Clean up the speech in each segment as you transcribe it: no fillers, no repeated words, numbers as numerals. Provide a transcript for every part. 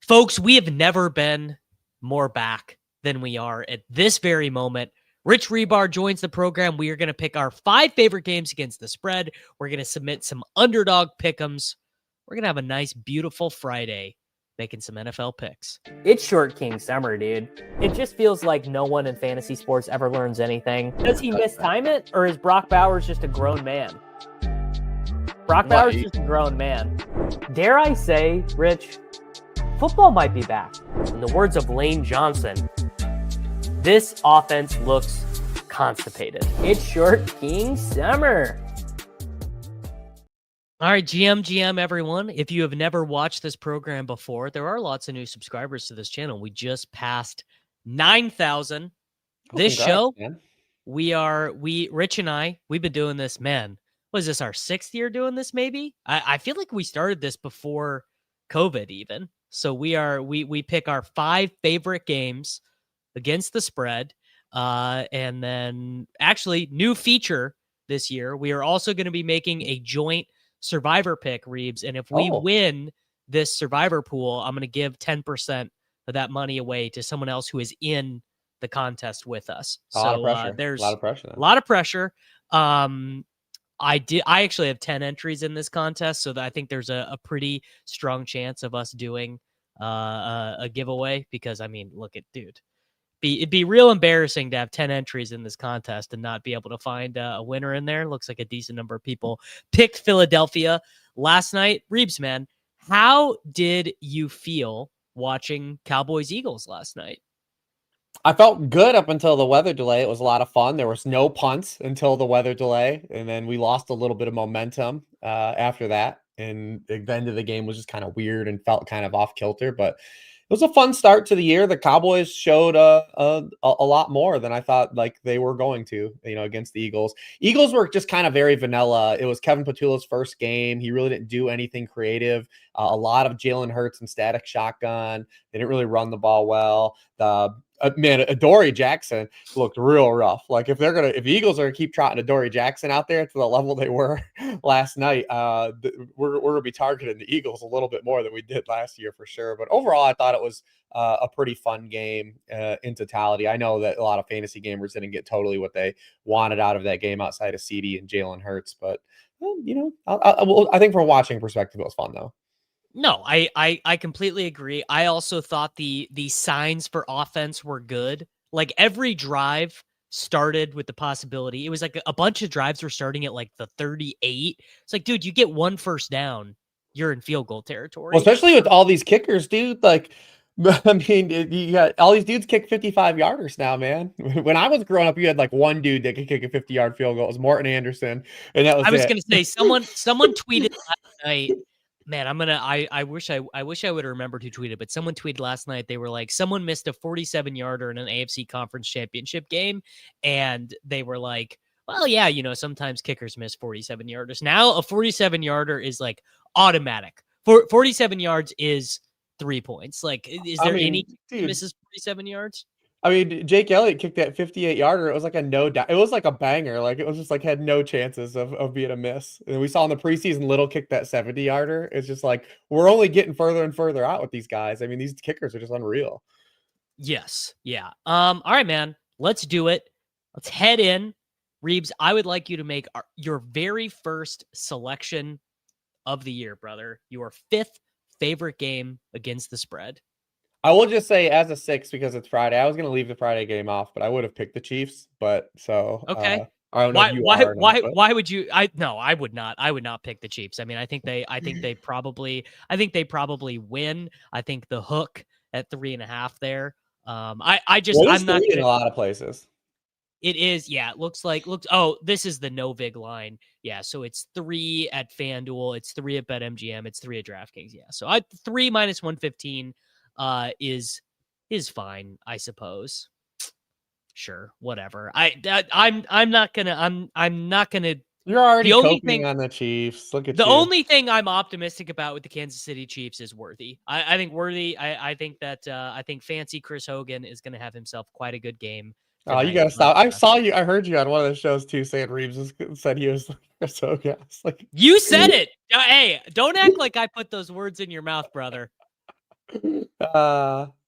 Folks, we have never been more back than we are at this very moment. Rich Hribar joins the program. We are going to pick our 5 favorite games against the spread. We're going to submit some underdog pick'ems. We're going to have a nice, beautiful Friday making some NFL picks. It's Short King summer, dude. It just feels like no one in fantasy sports ever learns anything. Does he mistime it, or is Brock Bowers just a grown man? Brock Bowers is just a grown man. Dare I say, Rich, football might be back. In the words of Lane Johnson, this offense looks constipated. It's Short King summer. All right, GM, everyone. If you have never watched this program before, there are lots of new subscribers to this channel. We just passed 9,000. This show, man. Rich and I, we've been doing this, man. Was this our 6th year doing this, maybe? I feel like we started this before COVID even. So we pick our 5 favorite games against the spread. And then actually new feature this year, we are also going to be making a joint survivor pick, Reebs. And if we win this survivor pool, I'm going to give 10% of that money away to someone else who is in the contest with us. So there's a lot of pressure. I actually have 10 entries in this contest, so that I think there's a pretty strong chance of us doing a giveaway, because I mean, look at dude. It'd be real embarrassing to have 10 entries in this contest and not be able to find a winner in there. Looks like a decent number of people picked Philadelphia last night. Reebs, man, how did you feel watching Cowboys-Eagles last night? I felt good up until the weather delay. It was a lot of fun. There was no punts until the weather delay, and then we lost a little bit of momentum after that. And the end of the game was just kind of weird and felt kind of off kilter, but it was a fun start to the year. The Cowboys showed a lot more than I thought like they were going to, against the Eagles. Eagles were just kind of very vanilla. It was Kevin Patullo's first game. He really didn't do anything creative. A lot of Jalen Hurts and static shotgun. They didn't really run the ball well. Adoree Jackson looked real rough. Like if the Eagles are gonna keep trotting Adoree Jackson out there to the level they were last night, we're gonna be targeting the Eagles a little bit more than we did last year for sure. But overall, I thought it was a pretty fun game in totality. I know that a lot of fantasy gamers didn't get totally what they wanted out of that game outside of CD and Jalen Hurts, but I think from a watching perspective, it was fun though. No, I completely agree. I also thought the signs for offense were good. Like every drive started with the possibility. It was like a bunch of drives were starting at like the 38. It's like, dude, you get 1 first down, you're in field goal territory. Well, especially with all these kickers, dude. Like, I mean, you got all these dudes kick 55-yarders now, man. When I was growing up, you had like one dude that could kick a 50-yard field goal. It was Morton Anderson, and that was I was going to say someone tweeted last night. Man, I wish I would have remembered who tweeted, but someone tweeted last night. They were like, someone missed a 47-yarder in an AFC Conference Championship game, and they were like, well, yeah, sometimes kickers miss 47-yarders. Now a 47-yarder is like automatic. 47 yards is 3 points. Like, is there any dude misses 47 yards? I mean, Jake Elliott kicked that 58-yarder. It was like a no doubt. It was like a banger. Like it was just like had no chances of being a miss. And we saw in the preseason Little kick that 70-yarder. It's just like we're only getting further and further out with these guys. I mean, these kickers are just unreal. Yes. Yeah. All right, man. Let's do it. Let's head in. Reebs, I would like you to make your very first selection of the year, brother. Your 5th favorite game against the spread. I will just say as a 6 because it's Friday. I was going to leave the Friday game off, but I would have picked the Chiefs. But so okay, I don't know if you are or not, why would you? I would not. I would not pick the Chiefs. I mean, I think they probably win. I think the hook at 3.5 there. I'm not in a lot of places. It is, yeah. It looks. Oh, this is the no vig line. Yeah, so it's 3 at FanDuel, it's 3 at BetMGM, it's 3 at DraftKings. Yeah, so 3 minus 115. Is fine, I suppose. Sure, whatever. I'm not gonna. You're already coping on the Chiefs. Look at the only thing I'm optimistic about with the Kansas City Chiefs is Worthy. I think Worthy. I think fancy Chris Hogan is going to have himself quite a good game. Oh, you gotta stop! I saw you. I heard you on one of the shows too, saying REEBS said he was Chris Hogan. Like you said it. Hey, don't act like I put those words in your mouth, brother.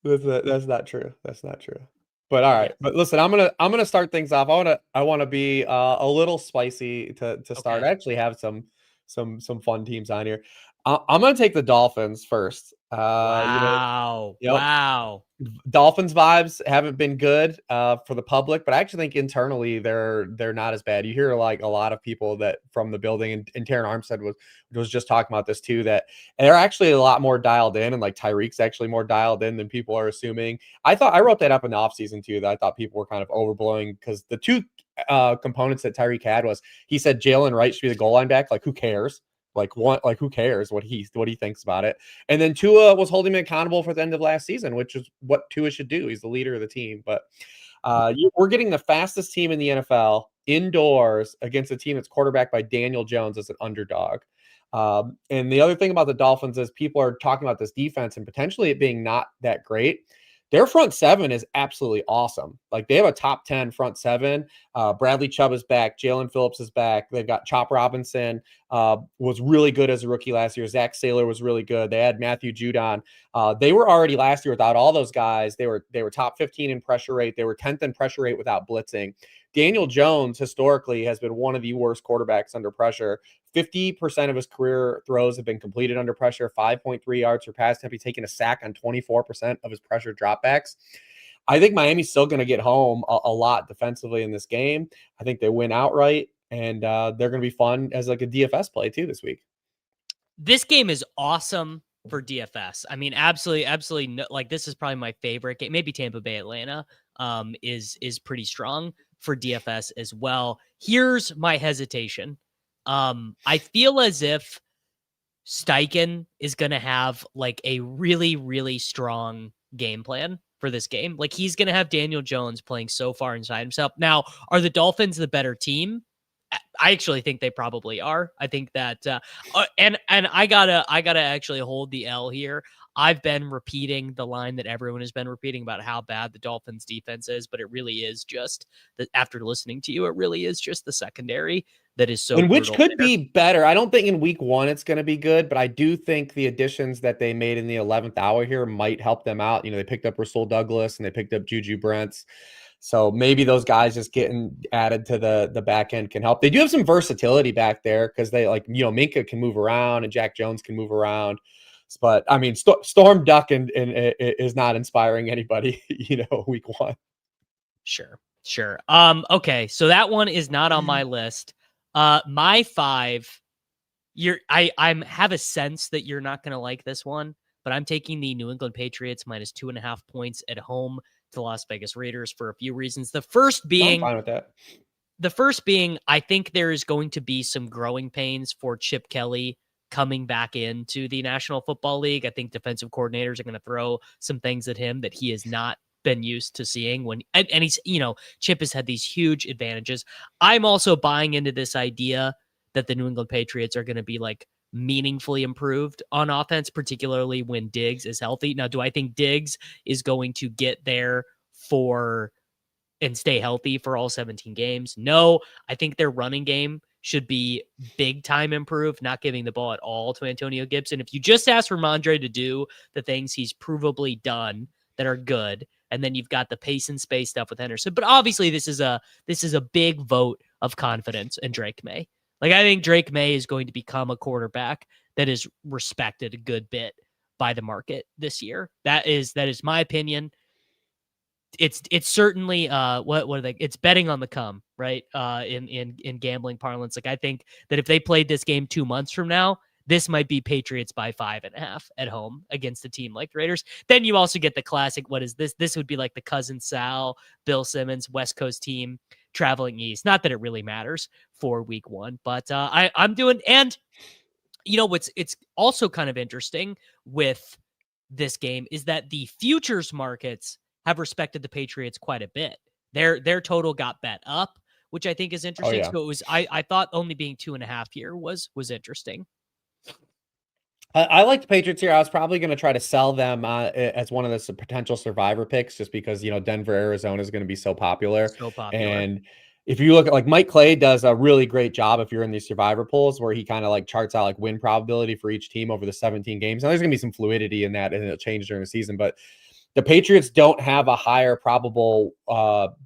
That's not true. That's not true. But all right. Yes. But listen, I'm gonna start things off. I wanna be a little spicy to start. Okay. I actually have some fun teams on here. I'm gonna take the Dolphins first. Wow. Yep. Wow. Dolphins vibes haven't been good for the public, but I actually think internally they're not as bad. You hear like a lot of people that from the building, and Taron Armstead was just talking about this too, that they're actually a lot more dialed in, and like Tyreek's actually more dialed in than people are assuming. I wrote that up in the offseason too, that I thought people were kind of overblowing, because the two components that Tyreek had was, he said Jalen Wright should be the goal line back. Like, who cares? Like who cares what he thinks about it? And then Tua was holding him accountable for the end of last season, which is what Tua should do. He's the leader of the team. But we're getting the fastest team in the NFL indoors against a team that's quarterbacked by Daniel Jones as an underdog. And the other thing about the Dolphins is people are talking about this defense and potentially it being not that great. Their front seven is absolutely awesome. Like, they have a top 10 front seven. Bradley Chubb is back. Jalen Phillips is back. They've got Chop Robinson, was really good as a rookie last year. Zach Saylor was really good. They had Matthew Judon. They were already last year without all those guys. They were top 15 in pressure rate. They were 10th in pressure rate without blitzing. Daniel Jones historically has been one of the worst quarterbacks under pressure. 50% of his career throws have been completed under pressure, 5.3 yards per pass attempt. He's taken a sack on 24% of his pressure dropbacks. I think Miami's still going to get home a lot defensively in this game. I think they win outright, and they're going to be fun as like a DFS play too this week. This game is awesome for DFS. I mean, absolutely. No, like, this is probably my favorite game. Maybe Tampa Bay Atlanta is pretty strong for DFS as well. Here's my hesitation. I feel as if Steichen is going to have like a really, really strong game plan for this game. Like, he's going to have Daniel Jones playing so far inside himself. Now, are the Dolphins the better team? I actually think they probably are. I think that, and I gotta actually hold the L here. I've been repeating the line that everyone has been repeating about how bad the Dolphins defense is, but it really is just that, after listening to you, it really is just the secondary that is so And which brutal could there. be better. I don't think in week one it's going to be good, but I do think the additions that they made in the 11th hour here might help them out. They picked up Rasul Douglas and they picked up Juju Brents. So maybe those guys just getting added to the back end can help. They do have some versatility back there because they, like, Minka can move around and Jack Jones can move around. But I mean, Storm Duck and is not inspiring anybody, week one. Sure. Okay, so that one is not on my list. My 5, I have a sense that you're not going to like this one, but I'm taking the New England Patriots minus 2.5 points at home to the Las Vegas Raiders for a few reasons. The first I'm fine with that. I think there is going to be some growing pains for Chip Kelly coming back into the National Football League. I think defensive coordinators are going to throw some things at him that he has not been used to seeing and he's, Chip has had these huge advantages. I'm also buying into this idea that the New England Patriots are going to be like meaningfully improved on offense, particularly when Diggs is healthy. Now, do I think Diggs is going to get there and stay healthy for all 17 games? No, I think their running game should be big time improved, not giving the ball at all to Antonio Gibson. If you just ask Ramondre to do the things he's provably done that are good, and then you've got the pace and space stuff with Henderson. But obviously this is a big vote of confidence in Drake May. Like, I think Drake May is going to become a quarterback that is respected a good bit by the market this year. That is my opinion. It's certainly what are they? It's betting on the come, right? In gambling parlance. Like, I think that if they played this game 2 months from now, this might be Patriots by 5.5 at home against a team like the Raiders. Then you also get the classic. What is this? This would be like the Cousin Sal, Bill Simmons, West Coast team traveling east. Not that it really matters for week one, but I'm doing. And it's also kind of interesting with this game is that the futures markets have respected the Patriots quite a bit. Their total got bet up, which I think is interesting. Oh, yeah. So it was, I thought only being 2.5 here was interesting. I like the Patriots here. I was probably going to try to sell them as one of the potential survivor picks, just because Denver, Arizona is going to be so popular. So popular. And if you look at like Mike Clay does a really great job if you're in these survivor pools where he kind of like charts out like win probability for each team over the 17 games. Now there's gonna be some fluidity in that and it'll change during the season, but the Patriots don't have a higher probable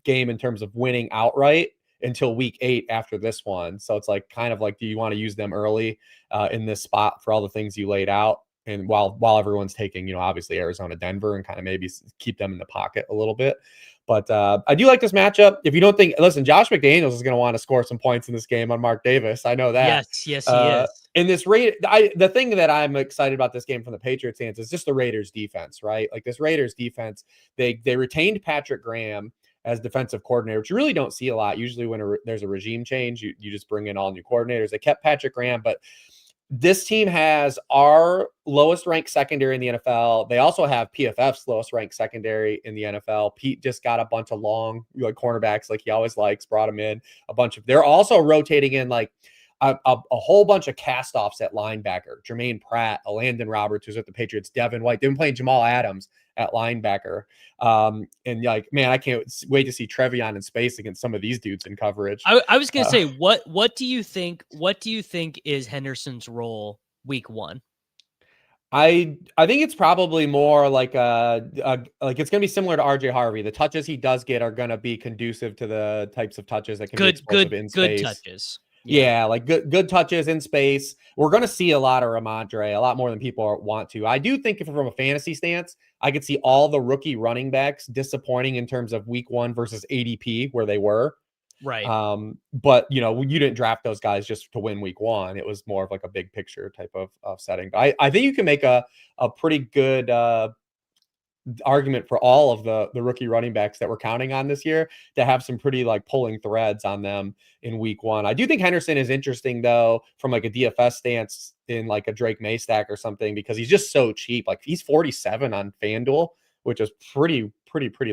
game in terms of winning outright until week 8 after this one. So it's like kind of like, do you want to use them early in this spot for all the things you laid out? And while everyone's taking, obviously Arizona, Denver, and kind of maybe keep them in the pocket a little bit. But I do like this matchup. If you don't think, listen, Josh McDaniels is going to want to score some points in this game on Mark Davis. I know that. Yes, he is. In this the thing that I'm excited about this game from the Patriots hands is just the Raiders defense, right? Like this Raiders defense, they retained Patrick Graham as defensive coordinator, which you really don't see a lot. Usually when there's a regime change, you just bring in all new coordinators. They kept Patrick Graham, but this team has our lowest ranked secondary in the NFL. They also have PFF's lowest ranked secondary in the NFL. Pete just got a bunch of long cornerbacks like he always likes, brought them in a bunch of, they're also rotating in like a whole bunch of cast-offs at linebacker. Jermaine Pratt, Landon Roberts, who's at the Patriots, Devin White. They've been playing Jamal Adams at linebacker. And like, man, I can't wait to see Trevion in space against some of these dudes in coverage. I was going to say, what do you think is Henderson's role week 1? I think it's probably more like like it's going to be similar to RJ Harvey. The touches he does get are going to be conducive to the types of touches that can be explosive in space. Good touches. Yeah, like good touches in space. We're going to see a lot of Ramondre, a lot more than people want to. I do think from a fantasy stance, I could see all the rookie running backs disappointing in terms of week 1 versus ADP where they were. Right. But you didn't draft those guys just to win week 1. It was more of like a big picture type of setting. But I think you can make a pretty good argument for all of the rookie running backs that we're counting on this year to have some pretty like pulling threads on them in week 1. I do think Henderson is interesting though, from like a DFS stance in like a Drake May stack or something, because he's just so cheap. Like he's 47 on FanDuel, which is pretty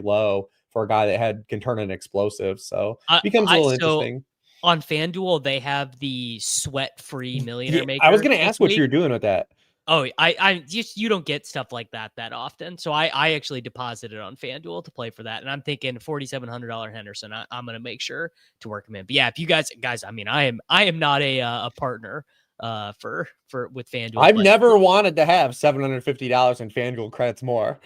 low for a guy that can turn an explosive. So it becomes a little interesting. On FanDuel, they have the sweat-free millionaire maker. I was going to ask what you're doing with that. Oh, you don't get stuff like that often. So I actually deposited on FanDuel to play for that. And I'm thinking $4,700 Henderson. I'm going to make sure to work him in. But yeah, if you guys, I mean, I am not a partner with FanDuel. I've never wanted to have $750 in FanDuel credits more.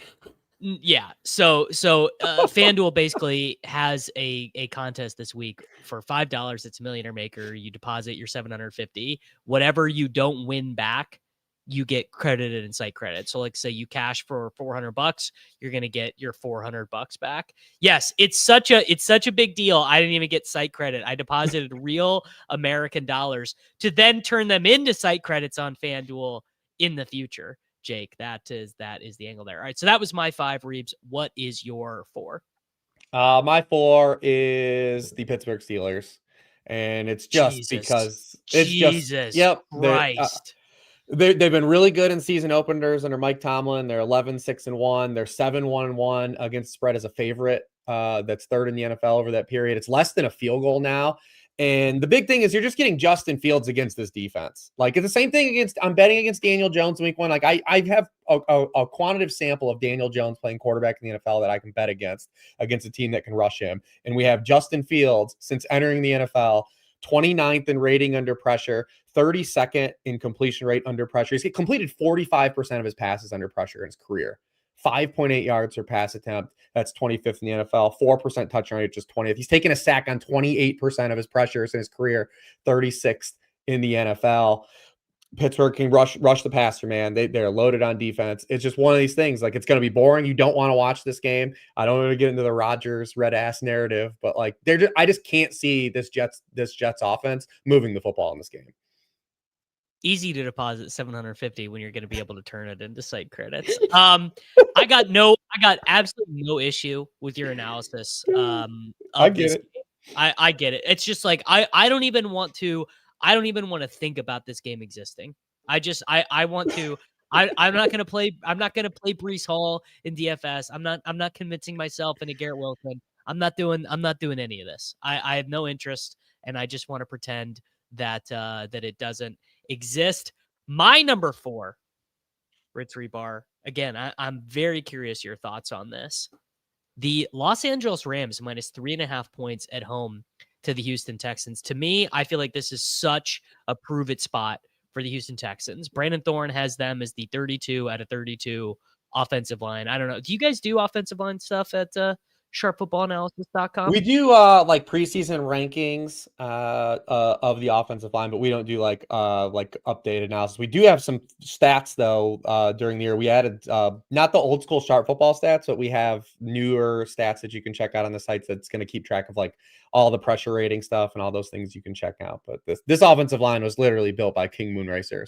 Yeah. So FanDuel basically has a contest this week for $5. It's a millionaire maker. You deposit your $750. Whatever you don't win back, you get credited in site credit. So like say you cash for $400, you're going to get your $400 back. Yes. It's such a big deal. I didn't even get site credit. I deposited real American dollars to then turn them into site credits on FanDuel in the future. Jake, that is the angle there. All right. So that was my 5, Reebs. What is your 4? My 4 is the Pittsburgh Steelers. And it's just because it's Jesus Christ. They've been really good in season openers under Mike Tomlin. They're 11-6-1. They're 7-1-1 against spread as a favorite. That's 3rd in the NFL over that period. It's less than a field goal now. And the big thing is you're just getting Justin Fields against this defense. Like it's the same thing I'm betting against Daniel Jones week 1. Like I have a quantitative sample of Daniel Jones playing quarterback in the NFL that I can bet against a team that can rush him. And we have Justin Fields since entering the NFL, 29th in rating under pressure, 32nd in completion rate under pressure. He's completed 45% of his passes under pressure in his career. 5.8 yards per pass attempt. That's 25th in the NFL. 4% touchdown rate, just 20th. He's taken a sack on 28% of his pressures in his career. 36th in the NFL. Pittsburgh can rush the passer, man. They're loaded on defense. It's just one of these things. Like it's going to be boring. You don't want to watch this game. I don't want to get into the Rodgers red ass narrative, but like I just can't see this Jets offense moving the football in this game. Easy to deposit $750 when you're going to be able to turn it into site credits. I got absolutely no issue with your analysis. I get it. I get it. It's just like I don't even want to think about this game existing. I want to. I'm not going to play Breece Hall in DFS. I'm not convincing myself into Garrett Wilson. I'm not doing any of this. I have no interest, and I just want to pretend that it doesn't exist. My number 4, Hribar. Again, I'm very curious your thoughts on this. The Los Angeles Rams -3.5 points at home to the Houston Texans. To me, I feel like this is such a prove it spot for the Houston Texans. Brandon Thorne has them as the 32 out of 32 offensive line. I don't know. Do you guys do offensive line stuff at sharpfootballanalysis.com? We do like preseason rankings of the offensive line, but we don't do like updated analysis. We do have some stats though during the year. We added not the old school Sharp Football stats, but we have newer stats that you can check out on the sites that's going to keep track of like all the pressure rating stuff and all those things you can check out. But this offensive line was literally built by King Moonracer,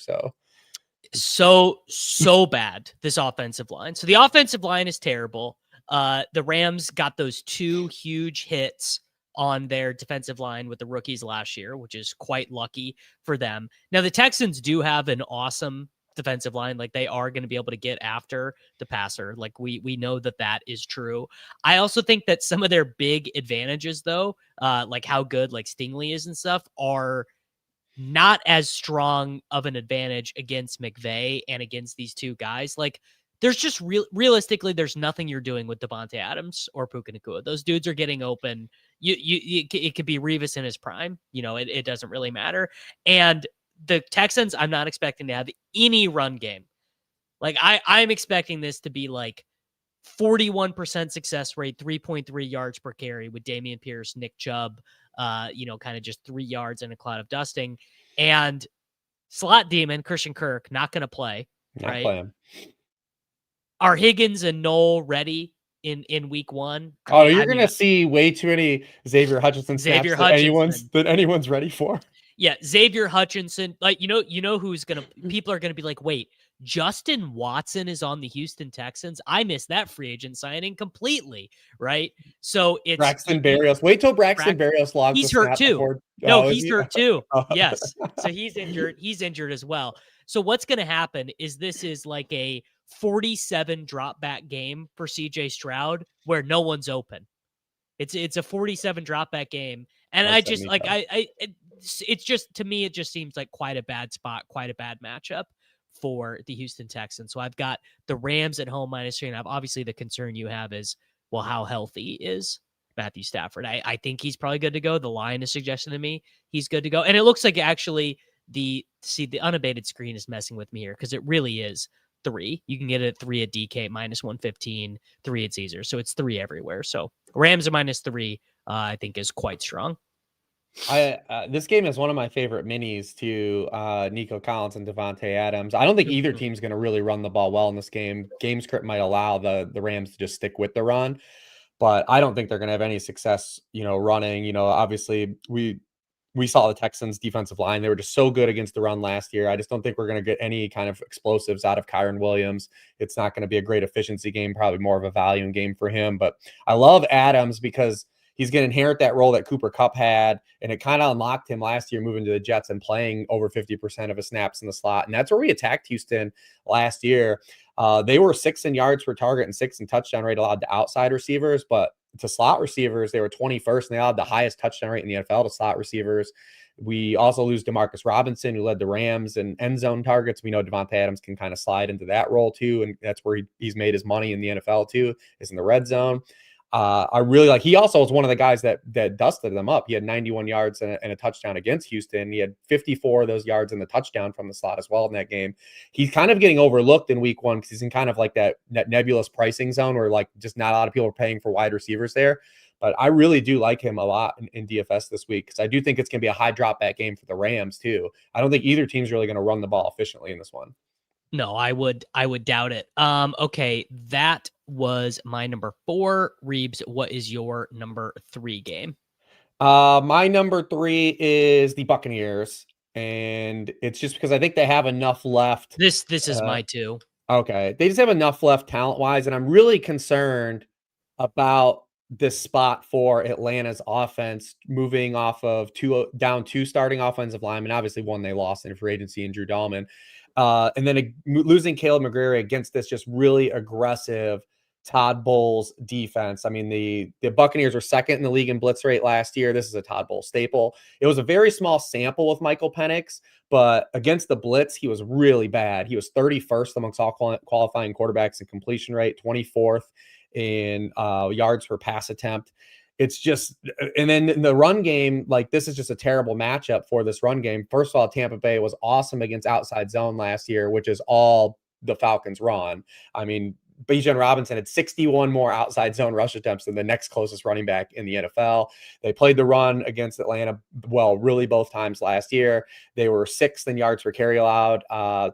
so bad, this offensive line. So the offensive line is terrible. The Rams got those 2 huge hits on their defensive line with the rookies last year, which is quite lucky for them. Now, the Texans do have an awesome defensive line. Like, they are going to be able to get after the passer. Like, we know that is true. I also think that some of their big advantages, though, like how good like Stingley is and stuff, are not as strong of an advantage against McVay and against these two guys. Like, there's just realistically, there's nothing you're doing with Devontae Adams or Puka Nacua. Those dudes are getting open. It could be Revis in his prime. It doesn't really matter. And the Texans, I'm not expecting to have any run game. Like, I'm expecting this to be like 41% success rate, 3.3 yards per carry with Dameon Pierce, Nick Chubb, kind of just 3 yards in a cloud of dusting. And slot demon Christian Kirk not going to play. not playing. Are Higgins and Knoll ready in week 1? You're going to see way too many Xavier Hutchinson snaps that anyone's ready for. Yeah, Xavier Hutchinson. Like, who's going to – people are going to be like, wait, Justin Watson is on the Houston Texans? I missed that free agent signing completely, right? So it's – Braxton Berrios. Wait till Braxton Berrios logs. He's hurt too. He's hurt too. Yes. So he's injured. He's injured as well. So what's going to happen is this is like a 47 drop back game for CJ Stroud where no one's open. It's a 47 drop back game. And I just like, it's just, to me, it just seems like quite a bad spot, quite a bad matchup for the Houston Texans. So I've got the Rams at home -3.5. Obviously the concern you have is, well, how healthy is Matthew Stafford? I think he's probably good to go. The line is suggesting to me he's good to go. And it looks like actually the unabated screen is messing with me here because it really is 3. You can get it at 3 at DK, -115, 3 at Caesar. So it's 3 everywhere. So Rams are -3, I think is quite strong. This game is one of my favorite minis to Nico Collins and Devontae Adams. I don't think either team's going to really run the ball well in this game. Game script might allow the Rams to just stick with the run, but I don't think they're going to have any success, running. Obviously we saw the Texans defensive line. They were just so good against the run last year. I just don't think we're going to get any kind of explosives out of Kyren Williams. It's not going to be a great efficiency game, probably more of a volume game for him. But I love Adams because he's going to inherit that role that Cooper Kupp had, and it kind of unlocked him last year moving to the Jets and playing over 50% of his snaps in the slot. And that's where we attacked Houston last year. They were 6th in yards per target and 6th in touchdown rate allowed to outside receivers, but to slot receivers, they were 21st, and they allowed the highest touchdown rate in the NFL to slot receivers. We also lose Demarcus Robinson, who led the Rams in end zone targets. We know Devontae Adams can kind of slide into that role too, and that's where he's made his money in the NFL too, is in the red zone. I really like, he also was one of the guys that dusted them up. He had 91 yards and a touchdown against Houston. He had 54 of those yards in the touchdown from the slot as well in that game. He's kind of getting overlooked in week 1 because he's in kind of like that nebulous pricing zone where like just not a lot of people are paying for wide receivers there. But I really do like him a lot in DFS this week because I do think it's going to be a high drop back game for the Rams too. I don't think either team's really going to run the ball efficiently in this one. No, I would doubt it. Okay, that was my number 4. Reebs, what is your number 3 game? My number 3 is the Buccaneers, and it's just because I think they have enough left. This is my 2. Okay, they just have enough left talent-wise, and I'm really concerned about this spot for Atlanta's offense moving off of 2 starting offensive linemen. Obviously, one they lost in free agency in Drew Dahlman. And then losing Caleb McGrary against this just really aggressive Todd Bowles defense. I mean, the Buccaneers were 2nd in the league in blitz rate last year. This is a Todd Bowles staple. It was a very small sample with Michael Penix, but against the blitz, he was really bad. He was 31st amongst all qualifying quarterbacks in completion rate, 24th in yards per pass attempt. it's just, and then in the run game, like this is just a terrible matchup for this run game. First of all, Tampa Bay was awesome against outside zone last year, which is all the Falcons run. I mean, Bijan Robinson had 61 more outside zone rush attempts than the next closest running back in the NFL. They played the run against Atlanta well, really both times last year. They were 6th in yards per carry allowed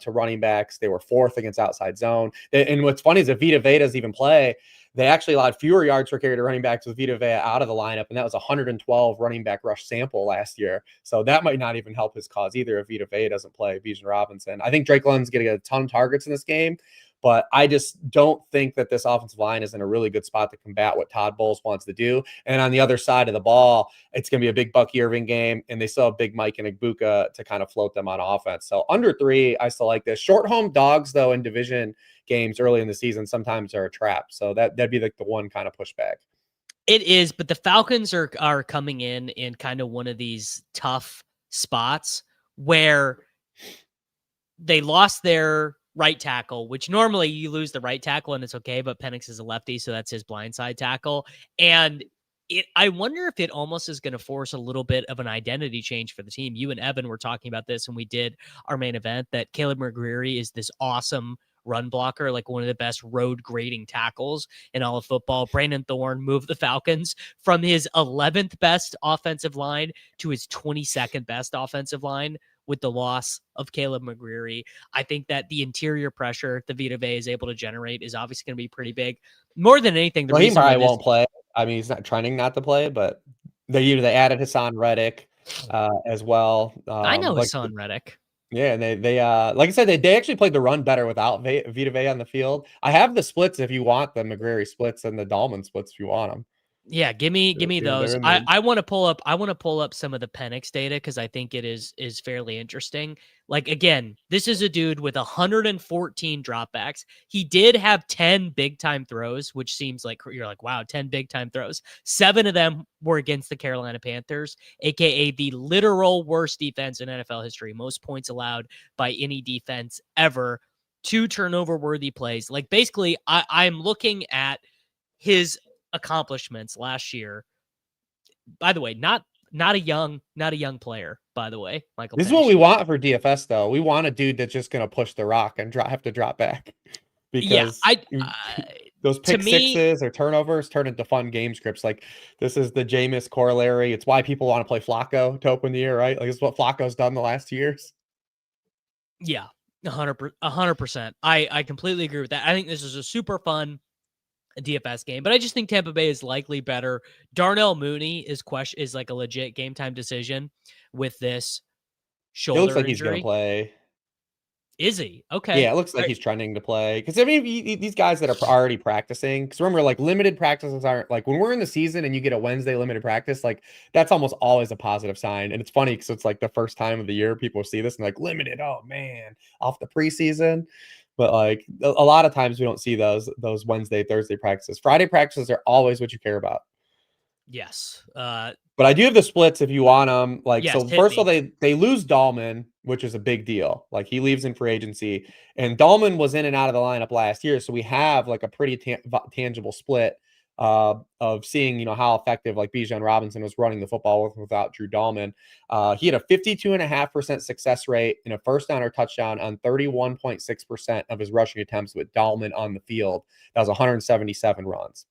to running backs. They were 4th against outside zone. And what's funny is if Vita Vea doesn't even play, they actually allowed fewer yards per carry to running backs with Vita Vea out of the lineup, and that was 112 running back rush sample last year. So that might not even help his cause either if Vita Vea doesn't play Bijan Robinson. I think Drake London's going to get a ton of targets in this game, but I just don't think that this offensive line is in a really good spot to combat what Todd Bowles wants to do. And on the other side of the ball, it's going to be a big Bucky Irving game, and they still have Big Mike and Igbuka to kind of float them on offense. So under 3, I still like this. Short home dogs, though, in division games early in the season sometimes are a trap. So that'd be like the one kind of pushback. It is, but the Falcons are coming in kind of one of these tough spots where they lost their right tackle, which normally you lose the right tackle and it's okay, but Penix is a lefty, so that's his blindside tackle. And I wonder if it almost is going to force a little bit of an identity change for the team. You and Evan were talking about this when we did our main event, that Caleb McGreary is this awesome run blocker, like one of the best road grading tackles in all of football. Brandon Thorne moved the Falcons from his 11th best offensive line to his 22nd best offensive line with the loss of Caleb McGreary. I think that the interior pressure the Vita Vea is able to generate is obviously going to be pretty big. More than anything, the reason he probably won't play. I mean, he's not trending not to play, but they added Hassan Reddick as well. I know Hassan Reddick. Yeah, and they like I said, they actually played the run better without Vita Vea on the field. I have the splits if you want the McGreary splits and the Dahlman splits if you want them. Yeah, give me those. I want to pull up some of the Penix data because I think it is fairly interesting. Like, again, this is a dude with 114 dropbacks. He did have 10 big time throws, which seems like you're like, wow, 10 big time throws. 7 of them were against the Carolina Panthers, aka the literal worst defense in NFL history. Most points allowed by any defense ever. 2 turnover worthy plays. Like, basically, I'm looking at his accomplishments last year. By the way, not a young player, by the way, Michael. This is what we want for DFS, though. We want a dude that's just going to push the rock and have to drop back because those pick sixes or turnovers turn into fun game scripts. Like, this is the Jameis corollary. It's why people want to play Flacco to open the year, right? Like, it's what Flacco's done the last 2 years. Yeah, 100%. I completely agree with that. I think this is a super fun DFS game, but I just think Tampa Bay is likely better. Darnell Mooney is like a legit game time decision with this shoulder It looks like injury. He's going to play. Is he? Okay. Yeah, it looks like he's trending to play. Because, I mean, these guys that are already practicing, because remember, like, limited practices aren't, like, when we're in the season and you get a Wednesday limited practice, like, that's almost always a positive sign. And it's funny because it's, like, the first time of the year people see this and, like, limited, oh, man, off the preseason. But, like, a lot of times we don't see those Wednesday, Thursday practices. Friday practices are always what you care about. Yes. But I do have the splits if you want them. Like, yes, so first of all, they lose Dahlman, which is a big deal. Like, he leaves in free agency, and Dahlman was in and out of the lineup last year. So we have like a pretty tangible split of seeing, you know, how effective like Bijan Robinson was running the football without Drew Dahlman. He had a 52.5% success rate in a first down or touchdown on 31.6% of his rushing attempts with Dahlman on the field. That was 177 runs.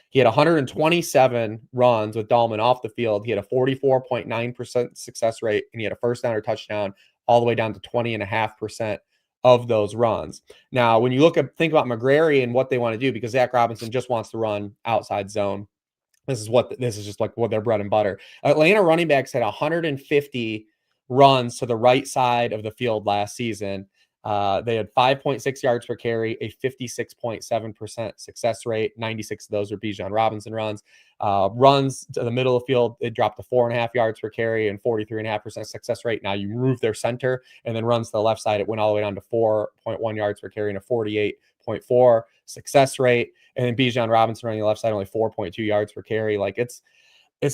He had 127 runs with Dahlman off the field. He had a 44.9% success rate, and he had a first down or touchdown all the way down to 20.5% of those runs. Now, when you think about McGreary and what they want to do, because Zach Robinson just wants to run outside zone. This is just like what their bread and butter. Atlanta running backs had 150 runs to the right side of the field last season. They had 5.6 yards per carry, a 56.7% success rate. 96 of those are Bijan Robinson runs. Runs to the middle of the field, it dropped to 4.5 yards per carry and 43.5% success rate. Now you remove their center, and then runs to the left side, it went all the way down to 4.1 yards per carry and a 48.4 success rate. And then Bijan Robinson running the left side, only 4.2 yards per carry. Like, it's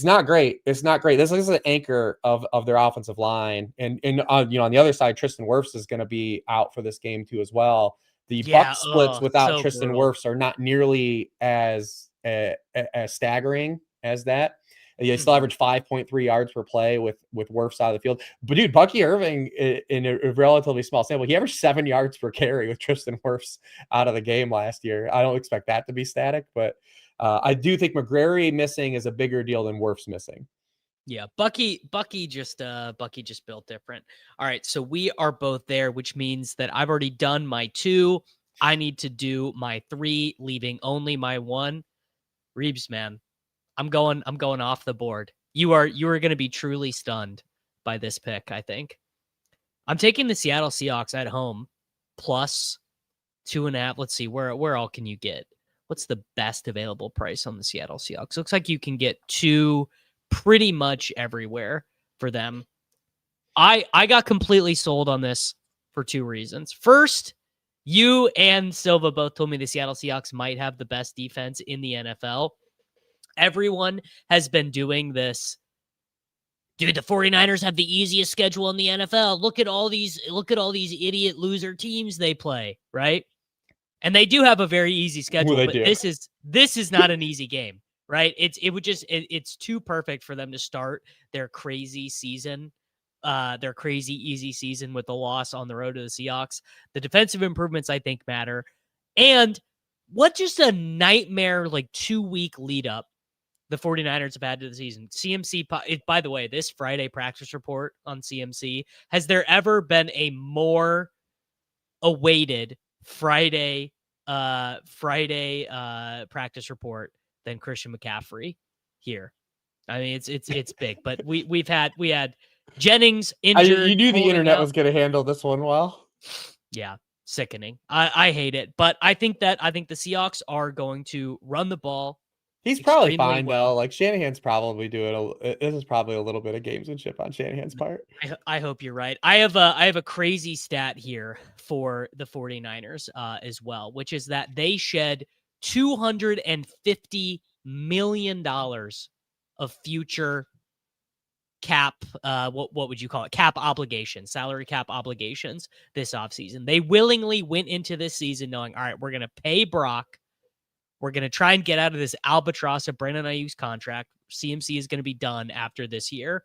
not great. It's not great. This is an anchor of their offensive line. And you know, on the other side, Tristan Wirfs is going to be out for this game too as well. The Bucs splits without Tristan Wirfs are not nearly as staggering as that. He still averaged 5.3 yards per play with Wirfs out of the field. But dude, Bucky Irving in a relatively small sample, he averaged 7 yards per carry with Tristan Wirfs out of the game last year. I don't expect that to be static, but I do think McGrary missing is a bigger deal than Wirfs missing. Yeah, Bucky just built different. All right, so we are both there, which means that I've already done my 2. I need to do my 3, leaving only my 1. REEBS, man, I'm going off the board. You are going to be truly stunned by this pick, I think. I'm taking the Seattle Seahawks at home plus 2.5. Let's see, where all can you get? What's the best available price on the Seattle Seahawks? Looks like you can get 2 pretty much everywhere for them. I got completely sold on this for 2 reasons. First, you and Silva both told me the Seattle Seahawks might have the best defense in the NFL. Everyone has been doing this. Dude, the 49ers have the easiest schedule in the NFL. Look at all these idiot loser teams they play, right? And they do have a very easy schedule, but this is not an easy game, right? It's too perfect for them to start their crazy season, their crazy easy season with the loss on the road to the Seahawks. The defensive improvements, I think, matter. And what just a nightmare, 2-week lead up the 49ers have had to the season. CMC, by the way, this Friday practice report on CMC, has there ever been a more awaited Friday practice report than Christian McCaffrey here? I mean, it's big, but we had Jennings injured. You knew the internet was going to handle this one well. Yeah, sickening. I hate it, but I think the Seahawks are going to run the ball. He's probably fine though. Shanahan's probably doing this is probably a little bit of gamesmanship on Shanahan's part. I hope you're right. I have a crazy stat here for the 49ers as well, which is that they shed $250 million of future cap, what would you call it? Cap obligations, salary cap obligations this offseason. They willingly went into this season knowing, all right, we're going to pay Brock. We're going to try and get out of this albatross of Brandon Ayuk's contract. CMC is going to be done after this year.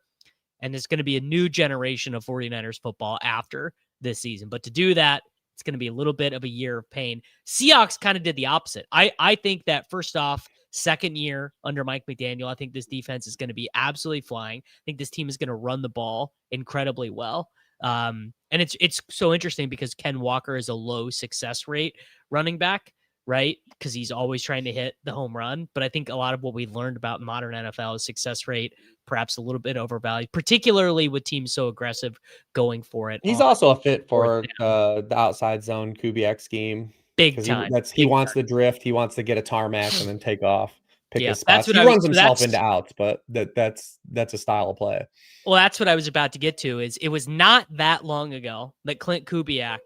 And there's going to be a new generation of 49ers football after this season. But to do that, it's going to be a little bit of a year of pain. Seahawks kind of did the opposite. I think that first off, second year under Mike McDaniel, I think this defense is going to be absolutely flying. I think this team is going to run the ball incredibly well. And it's so interesting because Ken Walker is a low success rate running back, right? Because he's always trying to hit the home run. But I think a lot of what we learned about modern NFL is success rate, perhaps a little bit overvalued, particularly with teams so aggressive going for it. He's also a fit for the outside zone Kubiak scheme. Big time. He wants the drift. He wants to get a tarmac and then take off. Pick his spots. He runs himself into outs, but that's a style of play. Well, that's what I was about to get to. Is it was not that long ago that Clint Kubiak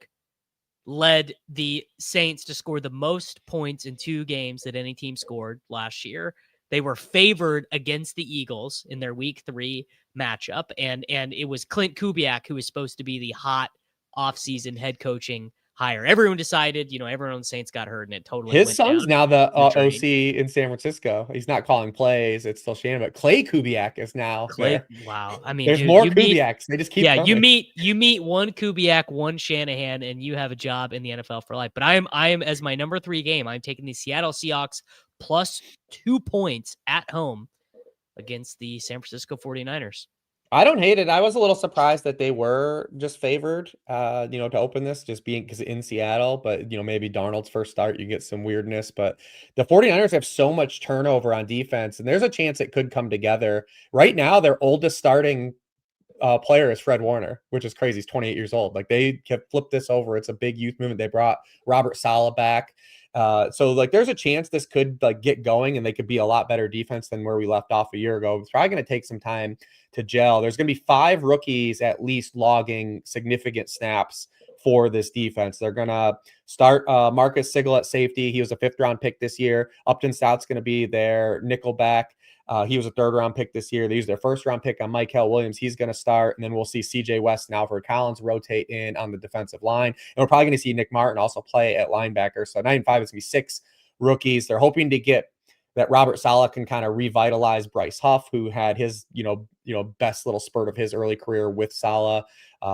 led the Saints to score the most points in 2 games that any team scored last year. They were favored against the Eagles in their week 3 matchup. And it was Clint Kubiak who was supposed to be the hot offseason head coaching hire. Everyone decided, everyone on the Saints got hurt and it totally His son's now the OC in San Francisco. He's not calling plays. It's still Shannon, but Clay Kubiak is now there. Wow. I mean, there's more Kubiaks. They just keep coming. You meet one Kubiak, one Shanahan, and you have a job in the NFL for life. But I am as my number 3 game, I'm taking the Seattle Seahawks plus 2 points at home against the San Francisco 49ers. I don't hate it. I was a little surprised that they were just favored, to open this, just being because in Seattle, but maybe Darnold's first start, you get some weirdness, but the 49ers have so much turnover on defense and there's a chance it could come together. Right now, their oldest starting player is Fred Warner, which is crazy. He's 28 years old. They have flipped this over. It's a big youth movement. They brought Robert Saleh back. So there's a chance this could get going and they could be a lot better defense than where we left off a year ago. It's probably going to take some time to gel. There's going to be 5 rookies at least logging significant snaps for this defense. They're going to start Marcus Sigel at safety. He was a 5th round pick this year. Upton Stout's going to be their nickelback. He was a 3rd round pick this year. They used their 1st round pick on Mike Williams. He's going to start. And then we'll see CJ West and Alfred Collins rotate in on the defensive line. And we're probably going to see Nick Martin also play at linebacker. So 9 and 5 is going to be 6 rookies. They're hoping to get that Robert Saleh can kind of revitalize Bryce Huff, who had his, best little spurt of his early career with Saleh,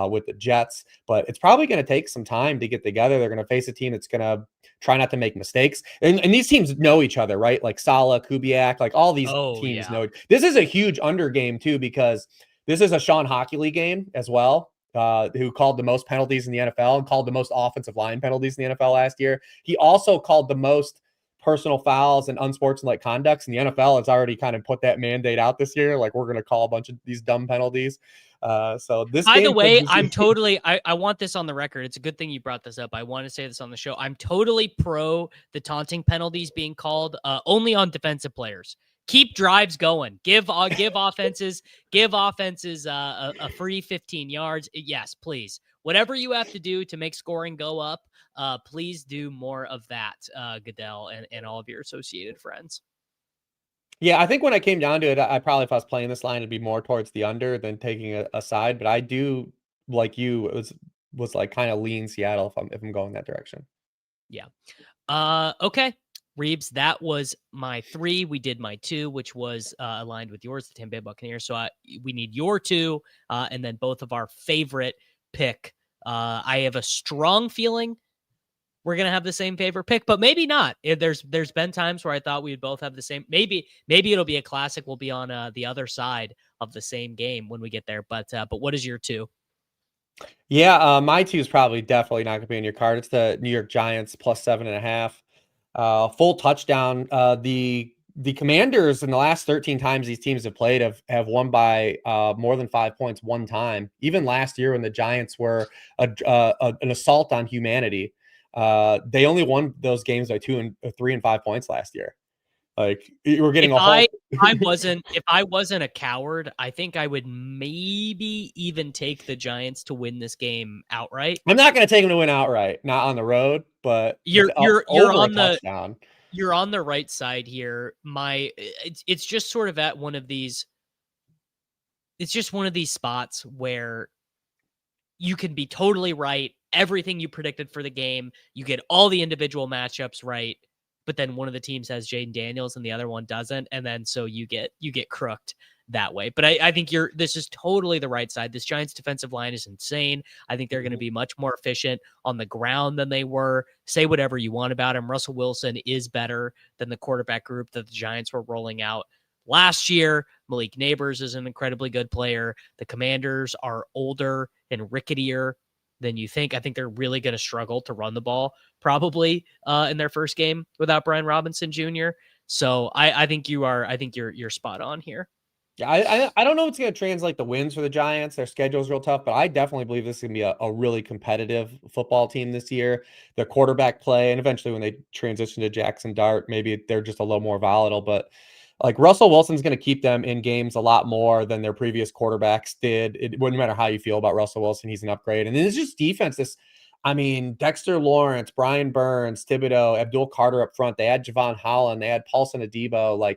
with the Jets. But it's probably going to take some time to get together. They're going to face a team that's going to try not to make mistakes. And these teams know each other, right? Like Saleh, Kubiak, like all these teams know. This is a huge under game too, because this is a Sean Hockley game as well. Who called the most penalties in the NFL and called the most offensive line penalties in the NFL last year. He also called the most personal fouls and unsportsmanlike conducts, and the NFL has already kind of put that mandate out this year. Like, we're going to call a bunch of these dumb penalties. So this, by the way, I'm totally, I want this on the record. It's a good thing you brought this up. I want to say this on the show. I'm totally pro the taunting penalties being called only on defensive players. Keep drives going. Give offenses a free 15 yards. Yes, please. Whatever you have to do to make scoring go up, please do more of that, Goodell and all of your associated friends. Yeah, I think when I came down to it, I probably, if I was playing this line, it'd be more towards the under than taking a side. But I do, like you, was like kind of lean Seattle if I'm going that direction. Yeah. Okay. Reebs, that was my 3. We did my 2, which was aligned with yours, the Tampa Bay Buccaneers. So we need your 2, and then both of our favorite pick. I have a strong feeling we're gonna have the same favorite pick, but maybe not. There's been times where I thought we would both have the same. Maybe it'll be a classic. We'll be on the other side of the same game when we get there. But what is your 2? Yeah, my 2 is probably definitely not going to be in your card. It's the New York Giants plus 7.5, full touchdown. The Commanders, in the last 13 times these teams have played, have won by more than 5 points one time. Even last year when the Giants were an assault on humanity, they only won those games by 2 and 3 and 5 points last year. Like, we're getting if I wasn't a coward, I think I would maybe even take the Giants to win this game outright. I'm not going to take them to win outright, not on the road, but you're on touchdown. You're on the right side here. It's just sort of at one of these. It's just one of these spots where you can be totally right. Everything you predicted for the game, you get all the individual matchups right, but then one of the teams has Jaden Daniels and the other one doesn't, and then so you get crooked that way. But I think this is totally the right side. This Giants defensive line is insane. I think they're going to be much more efficient on the ground than they were. Say whatever you want about him. Russell Wilson is better than the quarterback group that the Giants were rolling out last year. Malik Neighbors is an incredibly good player. The Commanders are older and ricketier than you think. I think they're really going to struggle to run the ball probably in their first game without Brian Robinson Jr. So I think you're spot on here. Yeah, I don't know if it's going to translate the wins for the Giants. Their schedule is real tough, but I definitely believe this is going to be a really competitive football team this year. Their quarterback play, and eventually when they transition to Jackson Dart, maybe they're just a little more volatile. But like, Russell Wilson's going to keep them in games a lot more than their previous quarterbacks did. It wouldn't matter how you feel about Russell Wilson. He's an upgrade. And then it's just defense. Dexter Lawrence, Brian Burns, Thibodeau, Abdul Carter up front. They had Javon Holland. They had Paulson Adebo.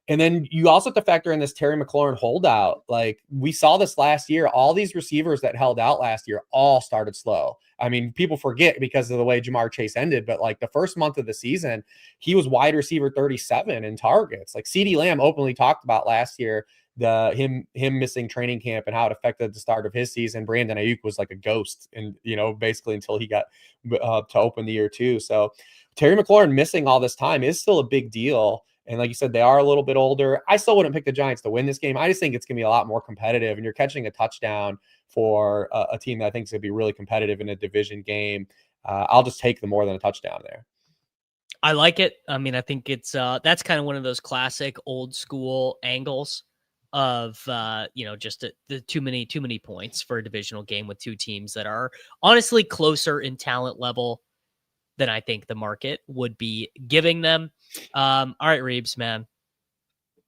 And then you also have to factor in this Terry McLaurin holdout. Like, we saw this last year. All these receivers that held out last year all started slow. I mean, people forget because of the way Jamar Chase ended, but like the first month of the season, he was wide receiver 37 in targets. Like, CeeDee Lamb openly talked about last year, him missing training camp and how it affected the start of his season. Brandon Ayuk was like a ghost, and basically until he got to open the year too. So Terry McLaurin missing all this time is still a big deal. And like you said, they are a little bit older. I still wouldn't pick the Giants to win this game. I just think it's going to be a lot more competitive, and you're catching a touchdown for a team that I think is going to be really competitive in a division game. I'll just take the more than a touchdown there. I like it. I mean, I think it's that's kind of one of those classic old school angles of just the too many points for a divisional game with two teams that are honestly closer in talent level than I think the market would be giving them. All right, Reebs, man,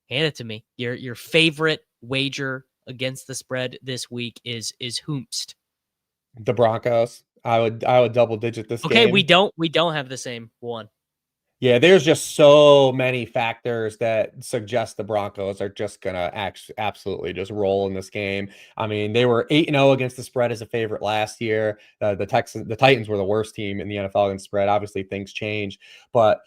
hand it to me. Your favorite wager against the spread this week is whomst? The Broncos. I would double digit this game. Okay, we don't have the same one. Yeah, there's just so many factors that suggest the Broncos are just gonna absolutely just roll in this game. I mean, they were 8-0 against the spread as a favorite last year. The Titans were the worst team in the NFL against spread. Obviously, things change, but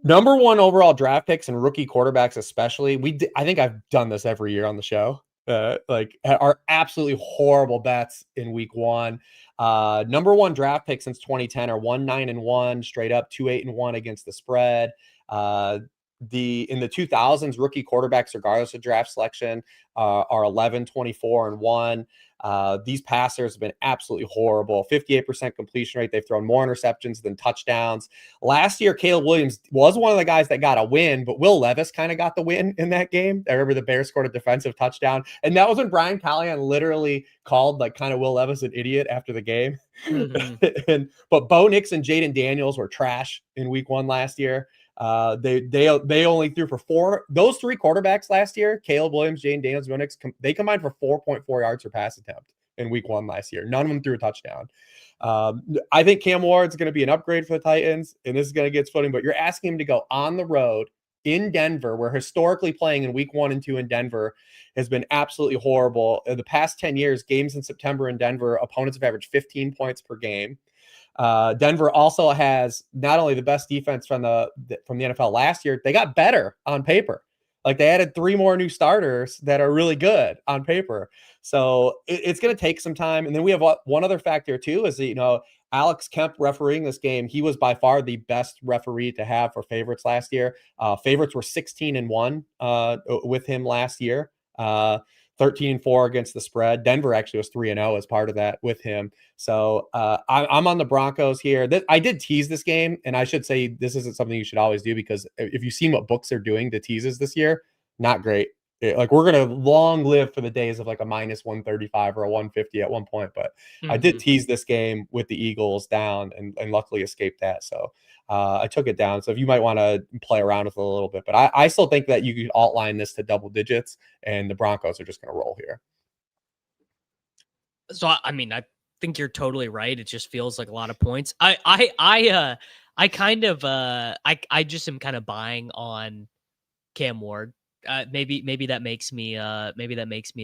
Number one overall draft picks and rookie quarterbacks, especially. I think I've done this every year on the show. Like are absolutely horrible bets in week one. Number one draft pick since 2010 are 1-9-1 straight up, 2-8-1 against the spread. In the 2000s, rookie quarterbacks, regardless of draft selection, are 11-24-1. These passers have been absolutely horrible. 58% completion rate. They've thrown more interceptions than touchdowns. Last year, Caleb Williams was one of the guys that got a win, but Will Levis kind of got the win in that game. I remember the Bears scored a defensive touchdown, and that was when Brian Callahan literally called like kind of Will Levis an idiot after the game. Mm-hmm. But Bo Nix and Jaden Daniels were trash in week one last year. They only threw for 4. Those 3 quarterbacks last year, Caleb Williams, Jaden Daniels, Bo Nix, they combined for 4.4 yards per pass attempt in week one last year. None of them threw a touchdown. I think Cam Ward's going to be an upgrade for the Titans, and this is going to get footing, but you're asking him to go on the road in Denver, where historically playing in week 1 and 2 in Denver has been absolutely horrible. In the past 10 years, games in September in Denver, opponents have averaged 15 points per game. Denver also has not only the best defense from the NFL last year, they got better on paper. Like they added 3 more new starters that are really good on paper. So it's going to take some time. And then we have one other factor too, is that, Alex Kemp refereeing this game. He was by far the best referee to have for favorites last year. Favorites were 16-1 with him last year. 13-4 against the spread. Denver actually was 3-0 as part of that with him. So I'm on the Broncos here. I did tease this game, and I should say this isn't something you should always do, because if you've seen what books are doing to teases this year, not great. Like we're going to long live for the days of like a -135 or a 150 at one point. But I did tease this game with the Eagles down and luckily escaped that. So I took it down. So if you might want to play around with it a little bit, but I still think that you could outline this to double digits, and the Broncos are just going to roll here. So, I mean, I think you're totally right. It just feels like a lot of points. I just am kind of buying on Cam Ward. Maybe that makes me a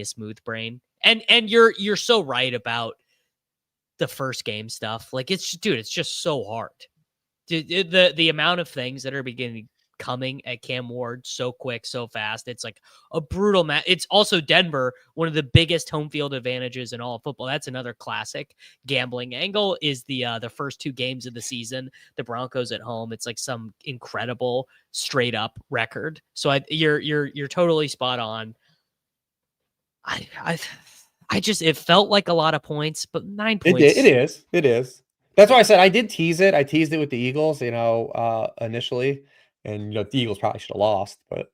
smooth brain. And you're so right about the first game stuff. Like it's just so hard. The amount of things that are coming at Cam Ward so quick, so fast. It's like a brutal match. It's also Denver, one of the biggest home field advantages in all of football. That's another classic gambling angle, is the first 2 games of the season, the Broncos at home. It's like some incredible straight up record. So you're totally spot on. It felt like a lot of points, but 9 points. It is. That's why I said I did tease it. I teased it with the Eagles, initially. And the Eagles probably should have lost, but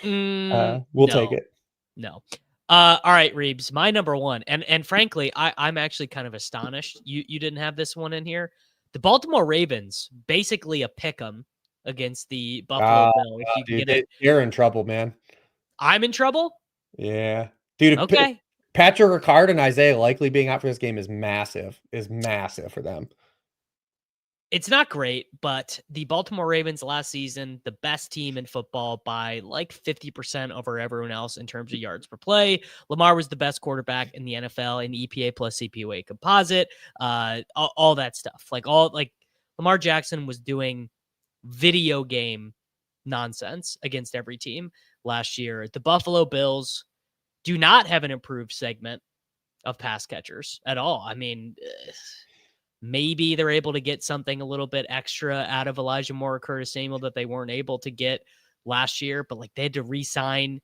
we'll take it. No. All right, Reebs, my number one. And frankly, I'm actually kind of astonished you didn't have this one in here. The Baltimore Ravens, basically a pick 'em against the Buffalo Bills. You're in trouble, man. I'm in trouble? Yeah. Dude, okay. Patrick Ricard and Isaiah Likely being out for this game is massive for them. It's not great, but the Baltimore Ravens last season, the best team in football by like 50% over everyone else in terms of yards per play. Lamar was the best quarterback in the NFL in EPA plus CPOA composite, all that stuff. Like Lamar Jackson was doing video game nonsense against every team last year. The Buffalo Bills do not have an improved segment of pass catchers at all. I mean, maybe they're able to get something a little bit extra out of Elijah Moore or Curtis Samuel that they weren't able to get last year, but like they had to re-sign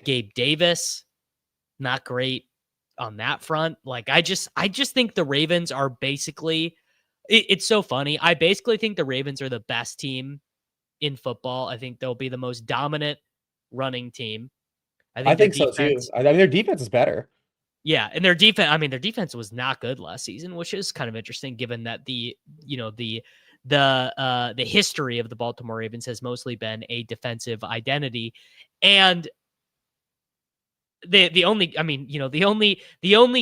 Gabe Davis. Not great on that front. Like I just think the Ravens are basically, it's so funny. I basically think the Ravens are the best team in football. I think they'll be the most dominant running team. I think so too. I mean, their defense is better. Yeah, and their defense was not good last season, which is kind of interesting given that the history of the Baltimore Ravens has mostly been a defensive identity. And the only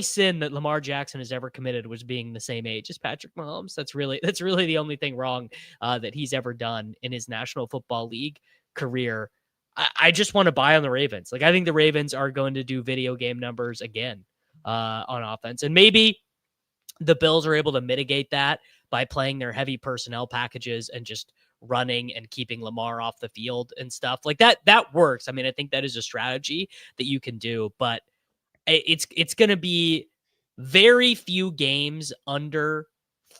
sin that Lamar Jackson has ever committed was being the same age as Patrick Mahomes. That's really the only thing wrong that he's ever done in his National Football League career. I just want to buy on the Ravens. Like I think the Ravens are going to do video game numbers again on offense, and maybe the Bills are able to mitigate that by playing their heavy personnel packages and just running and keeping Lamar off the field and stuff like that. That works. I mean, I think that is a strategy that you can do, but it's going to be very few games under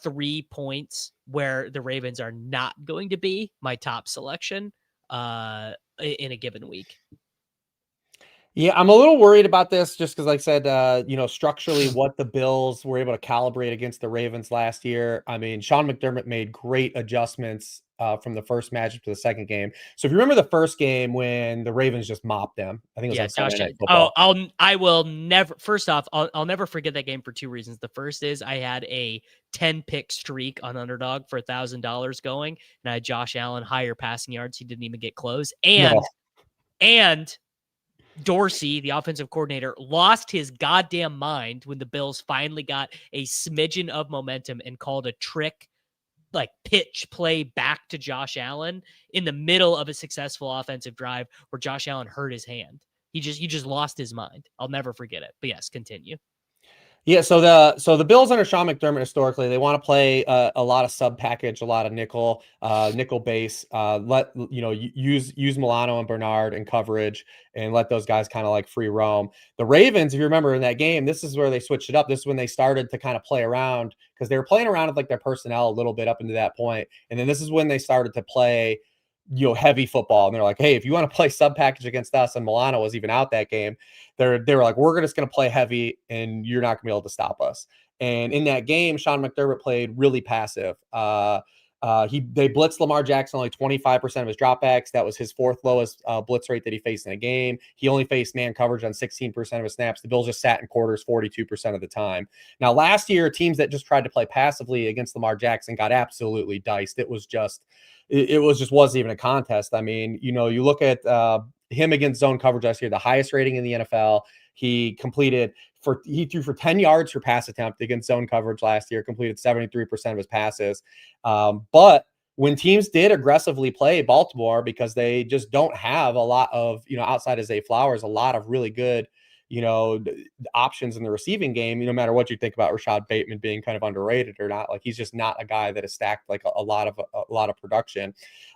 3 points where the Ravens are not going to be my top selection in a given week. Yeah, I'm a little worried about this just because, like I said, structurally what the Bills were able to calibrate against the Ravens last year. I mean, Sean McDermott made great adjustments from the first matchup to the second game. So if you remember the first game when the Ravens just mopped them, I think it was on Sunday Night Football. I will never. First off, I'll never forget that game for 2 reasons. The first is I had a 10-pick streak on Underdog for $1,000 going, and I had Josh Allen higher passing yards. He didn't even get close, and Dorsey, the offensive coordinator, lost his goddamn mind when the Bills finally got a smidgen of momentum and called a trick, like pitch play back to Josh Allen in the middle of a successful offensive drive where Josh Allen hurt his hand. He just lost his mind. I'll never forget it. But yes, continue. Yeah, so the Bills under Sean McDermott historically, they want to play a lot of sub package, a lot of nickel base. Use Milano and Bernard in coverage and let those guys kind of like free roam. The Ravens, if you remember in that game, this is where they switched it up. This is when they started to kind of play around because they were playing around with like their personnel a little bit up into that point, and then this is when they started to play heavy football. And they're like, hey, if you want to play sub package against us, and Milano was even out that game, they were like, we're just going to play heavy and you're not gonna be able to stop us. And in that game, Sean McDermott played really passive. They blitzed Lamar Jackson only 25% of his dropbacks. That was his 4th lowest blitz rate that he faced in a game. He only faced man coverage on 16% of his snaps. The Bills just sat in quarters 42% of the time. Now, last year, teams that just tried to play passively against Lamar Jackson got absolutely diced. It wasn't even a contest. I mean, you look at him against zone coverage last year, the highest rating in the NFL. He threw for 10 yards per pass attempt against zone coverage last year, completed 73% of his passes. But when teams did aggressively play Baltimore, because they just don't have a lot of, outside of Zay Flowers, a lot of really good, options in the receiving game, no matter what you think about Rashad Bateman being kind of underrated or not, like he's just not a guy that is stacked like a lot of production.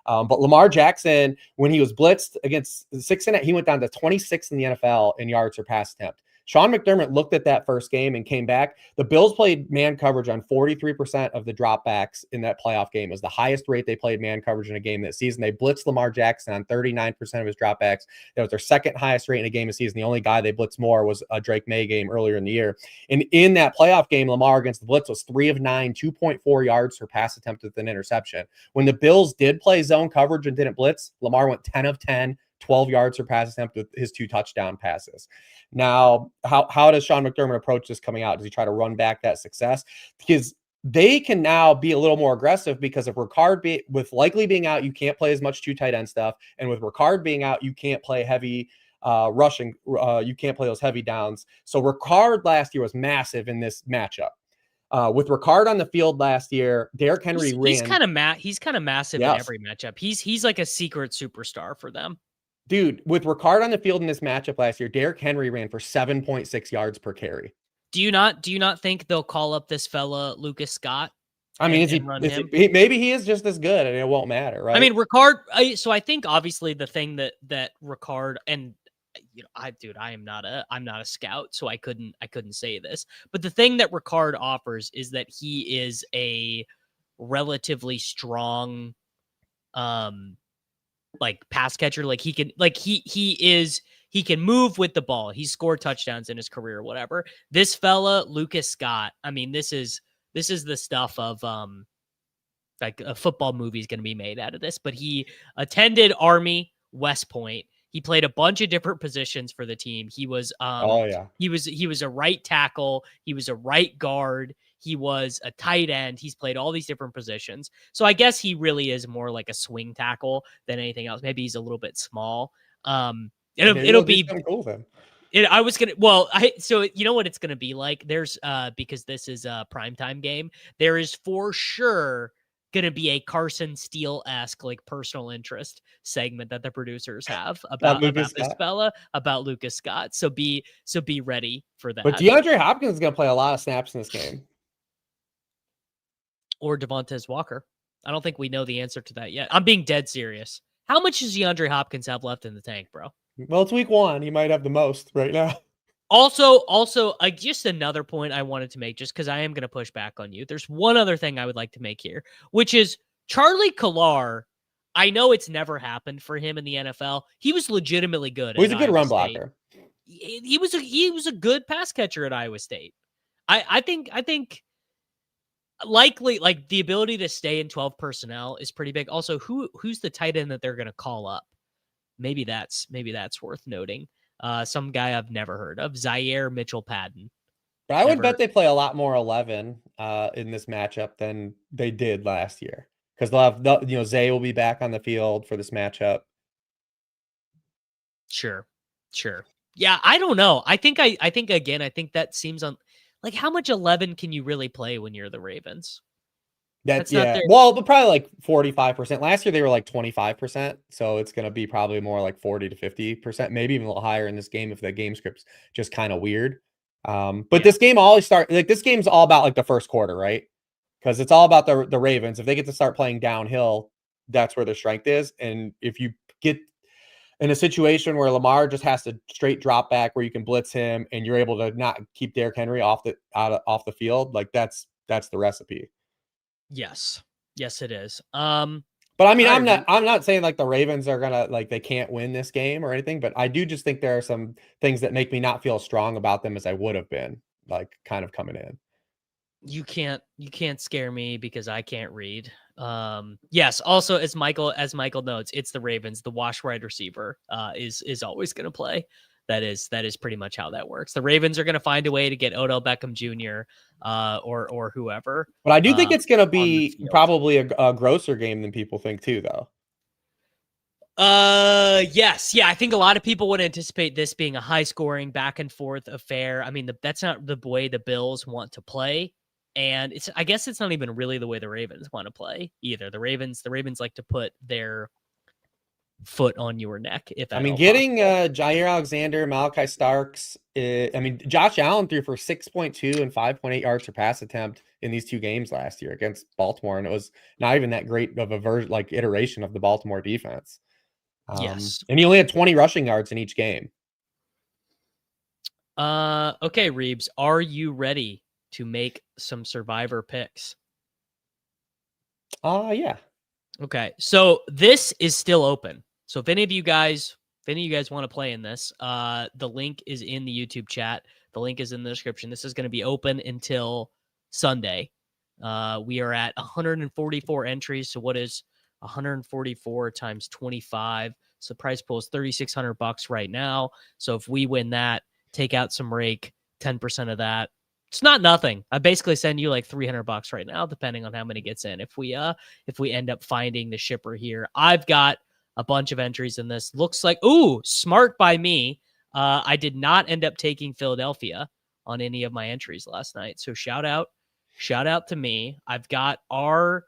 But Lamar Jackson, when he was blitzed against Cincinnati, he went down to 26th in the NFL in yards per pass attempt. Sean McDermott looked at that first game and came back. The Bills played man coverage on 43% of the dropbacks in that playoff game. It was the highest rate they played man coverage in a game that season. They blitzed Lamar Jackson on 39% of his dropbacks. That was their 2nd highest rate in a game of season. The only guy they blitzed more was a Drake May game earlier in the year. And in that playoff game, Lamar against the blitz was 3 of 9, 2.4 yards per pass attempt with an interception. When the Bills did play zone coverage and didn't blitz, Lamar went 10 of 10, 12 yards per pass attempt with his 2 touchdown passes. Now, how does Sean McDermott approach this coming out? Does he try to run back that success? Because they can now be a little more aggressive, because if Ricard with likely being out, you can't play as much 2 tight end stuff. And with Ricard being out, you can't play heavy rushing. You can't play those heavy downs. So Ricard last year was massive in this matchup. With Ricard on the field last year, Derrick Henry he's kind of massive in every matchup. He's like a secret superstar for them. Dude, with Ricard on the field in this matchup last year, Derrick Henry ran for 7.6 yards per carry. Do you not think they'll call up this fella Lucas Scott? I mean, maybe he is just as good and it won't matter, right? I mean, Ricard. So I think obviously the thing that Ricard, and I'm not a scout, so I couldn't say this, but the thing that Ricard offers is that he is a relatively strong, like pass catcher. Like he can, like he can move with the ball. He's scored touchdowns in his career or whatever. This fella, Lucas Scott, I mean, this is the stuff of like a football movie is going to be made out of this. But he attended Army West Point. He played a bunch of different positions for the team. He was he was a right tackle, he was a right guard, he was a tight end. He's played all these different positions. So I guess he really is more like a swing tackle than anything else. Maybe he's a little bit small. It'll be cool then. So you know what it's gonna be like? There's because this is a primetime game, there is for sure gonna be a Carson Steele-esque like personal interest segment that the producers have about this fella, about Lucas Scott. So be ready for that. But DeAndre Hopkins is gonna play a lot of snaps in this game. Or Devontae Walker. I don't think we know the answer to that yet. I'm being dead serious. How much does DeAndre Hopkins have left in the tank, bro? Well, it's week 1. He might have the most right now. Also, just another point I wanted to make, just because I am going to push back on you. There's one other thing I would like to make here, which is Charlie Collar. I know it's never happened for him in the NFL. He was legitimately good. Well, he's a good run State. blocker. He was a good pass catcher at Iowa State. I think likely, like, the ability to stay in 12 personnel is pretty big. Also, who's the tight end that they're going to call up? Maybe that's worth noting. Some guy I've never heard of, Zaire Mitchell-Padden. But I would bet they play a lot more 11 in this matchup than they did last year, because they'll have Zay will be back on the field for this matchup. Sure. Yeah, I don't know. I think that seems like, how much 11 can you really play when you're the Ravens? That's yeah. Well, but probably like 45%. Last year they were like 25%, so it's going to be probably more like 40 to 50%, maybe even a little higher in this game if the game script's just kind of weird. But this game always this game's all about like the first quarter, right? Because it's all about the Ravens. If they get to start playing downhill, that's where their strength is. And if you get in a situation where Lamar just has to straight drop back where you can blitz him and you're able to not keep Derrick Henry off the field, like that's the recipe. Yes, it is. But I mean, I'm not saying like the Ravens are gonna, like, they can't win this game or anything, but I do just think there are some things that make me not feel strong about them as I would have been, like, kind of coming in. You can't scare me because I can't read. Yes. Also, as Michael notes, it's the Ravens. The wash wide receiver is always going to play. That is pretty much how that works. The Ravens are going to find a way to get Odell Beckham Jr. Or whoever. But I do think it's going to be probably a grosser game than people think too, though. Yes. Yeah, I think a lot of people would anticipate this being a high scoring back and forth affair. I mean, that's not the way the Bills want to play. And I guess it's not even really the way the Ravens want to play either. The Ravens like to put their foot on your neck. Getting Jair Alexander, Malachi Starks. Josh Allen threw for 6.2 and 5.8 yards per pass attempt in these two games last year against Baltimore, and it was not even that great of a iteration of the Baltimore defense. Yes, and he only had 20 rushing yards in each game. Okay, Reebs, are you ready to make some Survivor picks? Yeah. Okay, so this is still open. So if any of you guys want to play in this, the link is in the YouTube chat. The link is in the description. This is going to be open until Sunday. We are at 144 entries. So what is 144 times 25? So prize pool is $3,600 right now. So if we win that, take out some rake, 10% of that. It's not nothing. I basically send you like $300 right now, depending on how many gets in. If we end up finding the shipper here, I've got a bunch of entries in this. Looks like, ooh, smart by me. I did not end up taking Philadelphia on any of my entries last night. So shout out to me. I've got our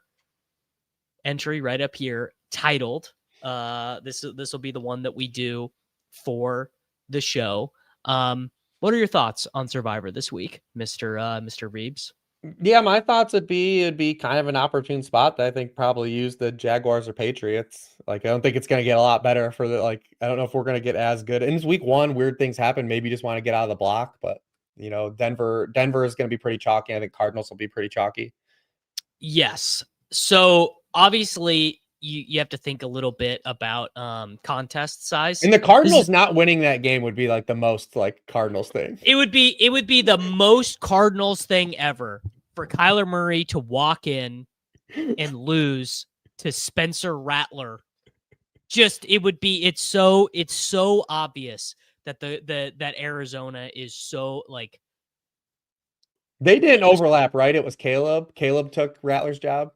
entry right up here titled. This will be the one that we do for the show. What are your thoughts on Survivor this week, Mr. Reebs? Yeah, my thoughts would be it'd be kind of an opportune spot that I think probably use the Jaguars or Patriots. Like, I don't think it's going to get a lot better for I don't know if we're going to get as good. And it's week 1, weird things happen. Maybe you just want to get out of the block, but Denver is going to be pretty chalky. I think Cardinals will be pretty chalky. Yes. So obviously you have to think a little bit about contest size. And the Cardinals not winning that game would be like the most Cardinals thing. It would be the most Cardinals thing ever for Kyler Murray to walk in and lose to Spencer Rattler. It's so obvious that that Arizona is so they didn't overlap, right? It was Caleb. Caleb took Rattler's job.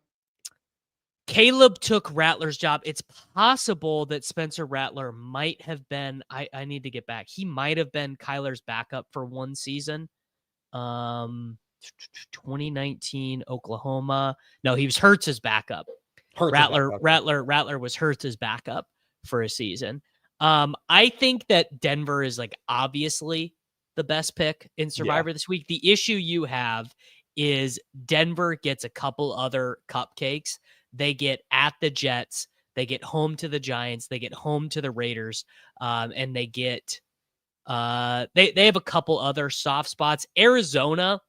It's possible that Spencer Rattler might have been, I need to get back. He might have been Kyler's backup for one season. 2019 Oklahoma. No, he was Hurts's backup. Rattler was Hurts's backup for a season. I think that Denver is obviously the best pick in Survivor this week. The issue you have is Denver gets a couple other cupcakes they get at the Jets, they get home to the Giants, they get home to the Raiders, and they get they have a couple other soft spots. Arizona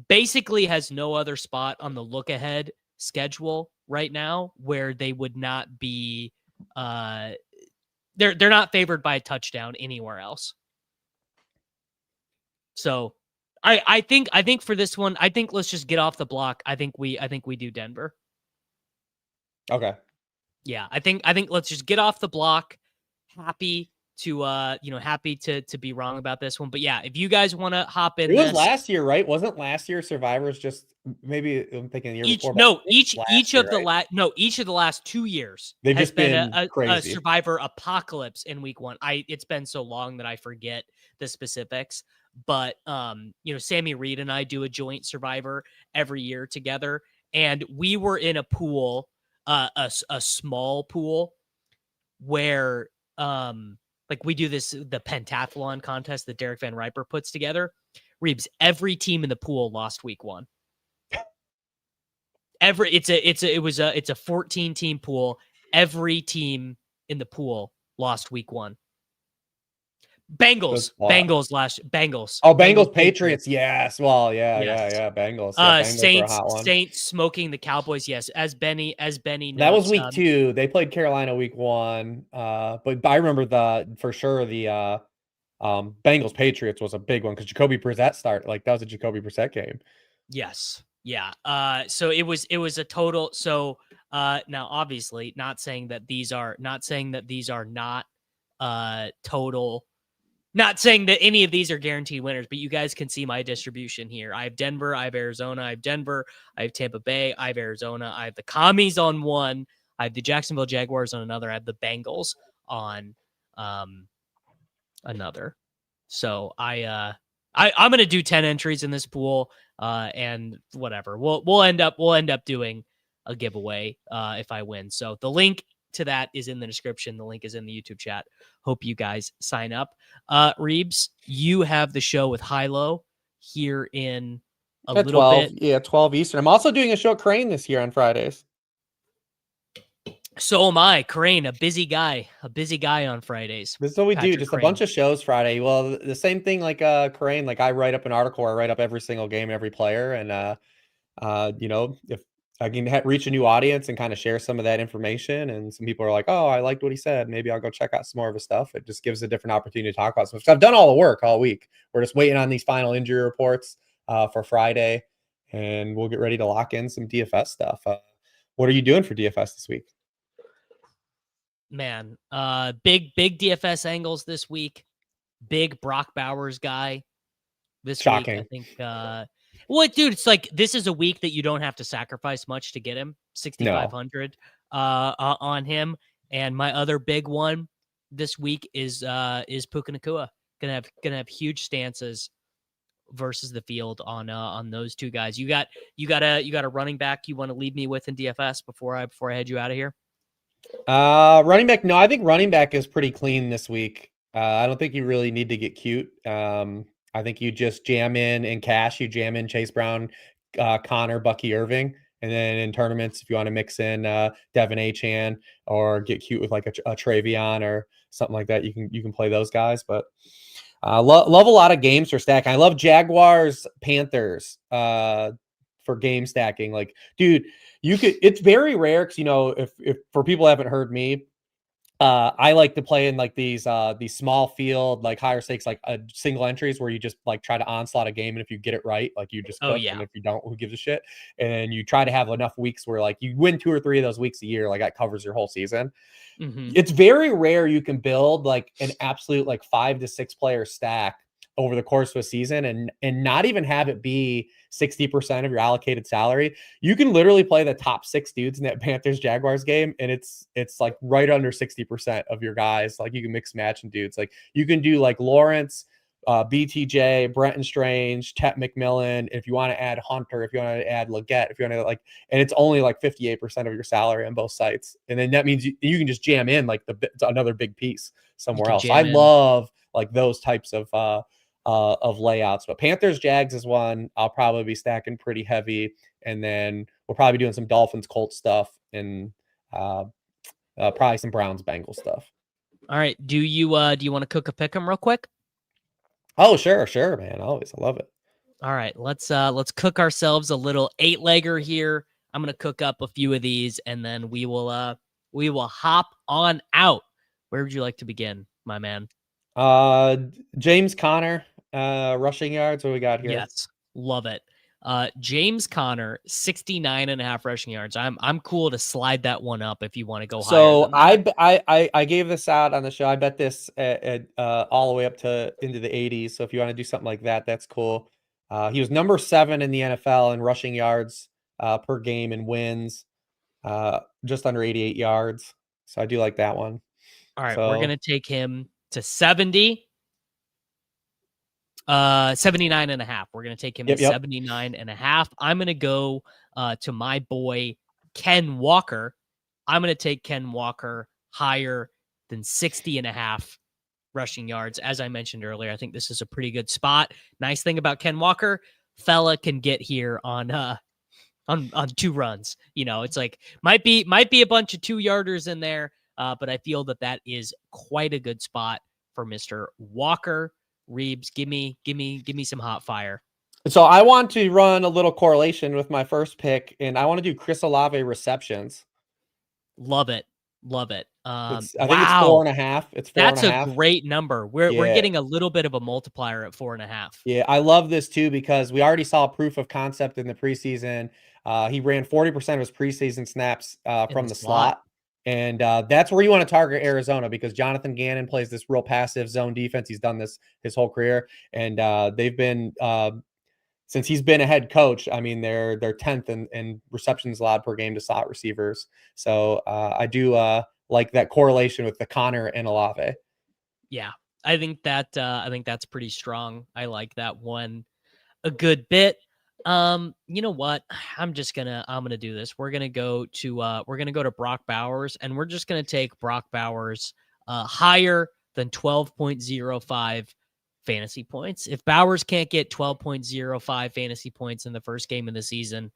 basically has no other spot on the look ahead schedule right now where they would not be they're not favored by a touchdown anywhere else. So I think for this one, I think let's just get off the block. I think we do Denver. Okay. Yeah, I think let's just get off the block. Happy to happy to be wrong about this one. But yeah, if you guys want to hop in, it was last year, right? Wasn't last year Survivors just maybe I'm thinking the year before? No, each of the last 2 years they've has just been a crazy Survivor apocalypse in week 1. It's been so long that I forget the specifics. But Sammy Reed and I do a joint Survivor every year together, and we were in a pool, a small pool, where like we do the pentathlon contest that Derek Van Riper puts together. REEBS, every team in the pool lost week 1. It's a 14 team pool. Every team in the pool lost week 1. Bengals. Oh, Bengals, Patriots. Yes. Well, yeah. Bengals. Yeah, Saints smoking the Cowboys. Yes. As Benny notes, that was week 2. They played Carolina week 1. But I remember for sure the Bengals Patriots was a big one because Jacoby Brissett started. Like that was a Jacoby Brissett game. Yes. Yeah. So it was a total. So now obviously not saying that these are not total. Not saying that any of these are guaranteed winners, but you guys can see my distribution here. I have Denver, I have Arizona, I have Denver, I have Tampa Bay, I have Arizona, I have the Commies on one, I have the Jacksonville Jaguars on another, I have the Bengals on another. So I'm gonna do 10 entries in this pool, and whatever. We'll end up doing a giveaway if I win. So the link to that is in the description. The link is in the YouTube chat. Hope you guys sign up. REEBS, you have the show with Hilo here in a little 12, bit. Yeah, 12 Eastern. I'm also doing a show at Crane this year on Fridays. So am I. Crane, a busy guy on Fridays. This is what we do. Just Crane. A bunch of shows Friday. Well, the same thing like Crane. Like I write up an article where I write up every single game, every player. And, if I can reach a new audience and kind of share some of that information. And some people are like, oh, I liked what he said. Maybe I'll go check out some more of his stuff. It just gives a different opportunity to talk about stuff. So I've done all the work all week. We're just waiting on these final injury reports for Friday. And we'll get ready to lock in some DFS stuff. What are you doing for DFS this week? Man, big DFS angles this week. Big Brock Bowers guy this week. I think well, dude, it's like this is a week that you don't have to sacrifice much to get him. 6,500 on him. And my other big one this week is Puka Nacua. Gonna have huge stances versus the field on those two guys. You got a running back you want to leave me with in DFS before I head you out of here? Running back. No, I think running back is pretty clean this week. I don't think you really need to get cute. I think you just jam in cash. You jam in Chase Brown, Connor, Bucky Irving. And then in tournaments, if you want to mix in Devin Achane or get cute with like a Travion or something like that, you can play those guys. But love a lot of games for stacking. I love Jaguars, Panthers for game stacking. Like, dude, it's very rare because if for people who haven't heard me, I like to play in like these small field, like higher stakes, like single entries where you just like try to onslaught a game. And if you get it right, like you just cook. And if you don't, who gives a shit? And you try to have enough weeks where like you win 2 or 3 of those weeks a year, like that covers your whole season. Mm-hmm. It's very rare you can build like an absolute like 5 to 6 player stack over the course of a season and not even have it be 60% of your allocated salary. You can literally play the top 6 dudes in that Panthers Jaguars game, and it's like right under 60% of your guys. Like you can mix match and dudes. Like you can do like Lawrence, BTJ, Brenton Strange, Tet McMillan. If you want to add Hunter, if you want to add Leggett, if you want to like, and it's only like 58% of your salary on both sites. And then that means you can just jam in like another big piece somewhere else. I love like those types of layouts. But Panthers Jags is one I'll probably be stacking pretty heavy. And then we'll probably be doing some Dolphins Colts stuff and probably some Browns Bengals stuff. All right. Do you want to cook a pick'em real quick? Oh, sure, man. Always, I love it. All right, let's cook ourselves a little 8-legger here. I'm gonna cook up a few of these, and then we will hop on out. Where would you like to begin, my man? James Conner, rushing yards. What we got here? Yes, love it. James Conner, 69.5 rushing yards. I'm cool to slide that one up if you want to go higher. So I gave this out on the show. I bet this at all the way up to into the 80s. So if you want to do something like that, that's cool. He was number 7 in the NFL in rushing yards per game and wins, just under 88 yards. So I do like that one. All right, we're gonna take him to 70. 79.5. We're gonna take him to 79.5. I'm gonna go to my boy Ken Walker. I'm gonna take Ken Walker higher than 60.5 rushing yards. As I mentioned earlier, I think this is a pretty good spot. Nice thing about Ken Walker, fella can get here on 2 runs. You know, it's like might be a bunch of 2-yarders in there, but I feel that is quite a good spot for Mr. Walker. REEBS, give me some hot fire. So I want to run a little correlation with my first pick, and I want to do Chris Olave receptions. Love it. I think it's 4.5. It's 4.5. That's a great number. We're getting a little bit of a multiplier at 4.5. Yeah, I love this too because we already saw proof of concept in the preseason. He ran 40% of his preseason snaps from the slot. And that's where you want to target Arizona because Jonathan Gannon plays this real passive zone defense. He's done this his whole career. And they've been, since he's been a head coach, I mean, they're 10th in receptions allowed per game to slot receivers. So I do like that correlation with the Conner and Olave. Yeah, I think that's pretty strong. I like that one a good bit. You know what? I'm gonna do this. We're gonna go to Brock Bowers, and we're just gonna take Brock Bowers higher than 12.05 fantasy points. If Bowers can't get 12.05 fantasy points in the first game of the season,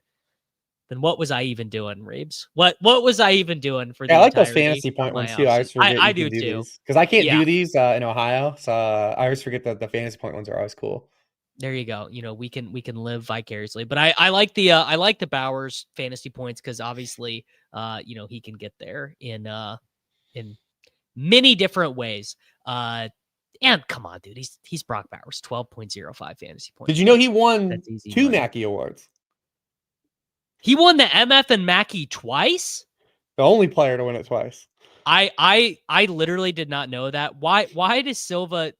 then what was I even doing, Reeves? What was I even doing for? I like those fantasy point ones too. I always forget I do too because I can't do these in Ohio, so I always forget that the fantasy point ones are always cool. There you go. You know, we can live vicariously, but I like the Bowers fantasy points because obviously, you know, he can get there in many different ways. And come on, dude, he's Brock Bowers, 12.05 fantasy points. Did you know he won 2 Mackey Awards? He won the MF and Mackey twice. The only player to win it twice. I literally did not know that. Why does Silva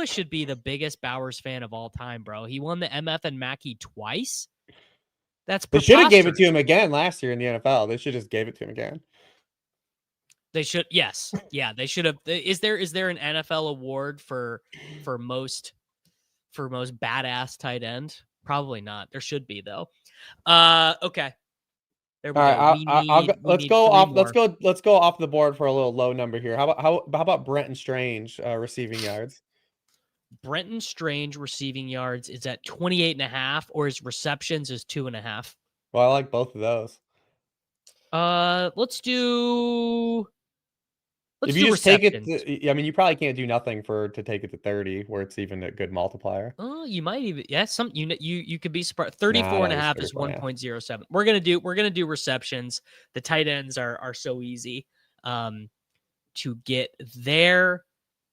should be the biggest Bowers fan of all time, bro? He won the MF and Mackey twice. That's they should have gave it to him again last year in the NFL. They should just gave it to him again. They should, yes, yeah, they should have. Is there an NFL award for most badass tight end? Probably not. There should be though. Okay. There we go. Let's go off the board for a little low number here. How about Brenton Strange receiving yards? Brenton Strange receiving yards is at 28.5, or his receptions is 2.5. Well, I like both of those. Let's do. If you just take it, I mean, you probably can't do nothing to take it to 30, where it's even a good multiplier. Oh, you might even, you could be surprised. 34.5 is 1.07. We're gonna do receptions. The tight ends are so easy to get there.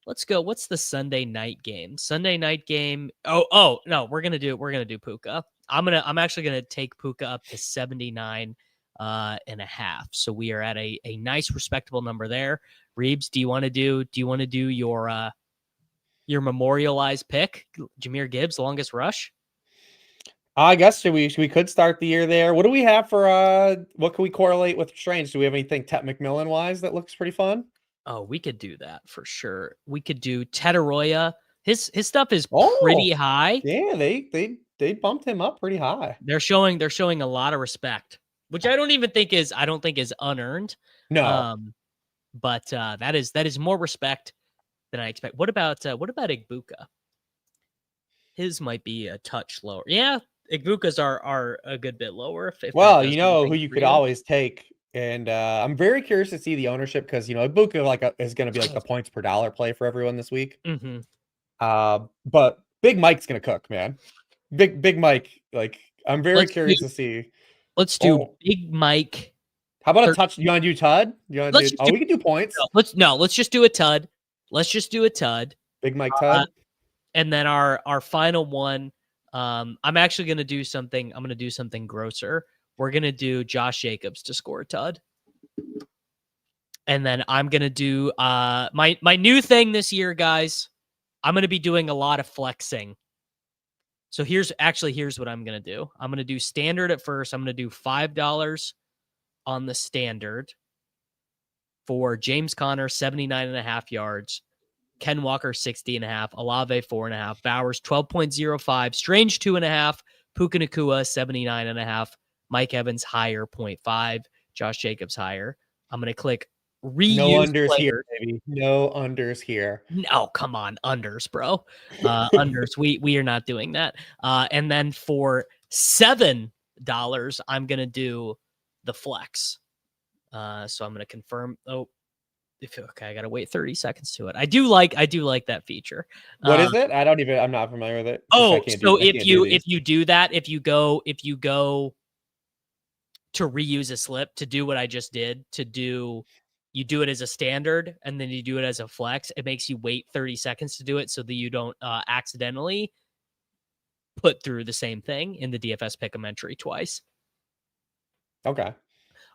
Let's go. What's the Sunday night game? Sunday night game. Oh no, we're gonna do Puka. I'm actually gonna take Puka up to 79 and a half. So we are at a nice respectable number there. REEBS, do you want to do your memorialized pick, Jahmyr Gibbs, longest rush? I guess we could start the year there. What do we have for what can we correlate with Strange? Do we have anything Ted McMillan wise that looks pretty fun? Oh, we could do that for sure. We could do Ted Arroyo. His stuff is pretty high. Yeah, they bumped him up pretty high. They're showing a lot of respect, which I don't think is unearned. No. But that is more respect than I expect. What about Igbuka? His might be a touch lower. Yeah, Igbukas are a good bit lower. If Well, that does you know who anything you for could always take, and I'm very curious to see the ownership because Ibuka is going to be like the points per dollar play for everyone this week. Mm-hmm. But Big Mike's going to cook, man. Big Mike, like I'm very curious to see. Let's do Big Mike. How about a touch? You want to do Tud? You want to do? Oh, we can do points. Let's just do a Tud. Let's just do a Tud. Big Mike Tud. And then our final one. I'm actually going to do something. I'm going to do something grosser. We're going to do Josh Jacobs to score a Tud. And then I'm going to do my new thing this year, guys. I'm going to be doing a lot of flexing. So here's what I'm going to do. I'm going to do standard at first. I'm going to do $5 on the standard for James Conner, 79.5 yards. Ken Walker, 60.5. Olave, 4.5. Bowers, 12.05. Strange, 2.5. Puka Nacua, 79.5. Mike Evans, higher, 0.5. Josh Jacobs, higher. I'm going to click reuse No unders players. here, baby. No unders here. No, come on, unders, bro. Unders. We are not doing that. And then for $7, I'm gonna do the flex. So I'm gonna confirm. Oh, okay, I gotta wait 30 seconds to it. I do like that feature. What is it? I'm not familiar with it. Oh, so if you do that, if you go to reuse a slip to do what I just did, you do it as a standard and then you do it as a flex. It makes you wait 30 seconds to do it so that you don't accidentally put through the same thing in the DFS Pick'em entry twice. Okay.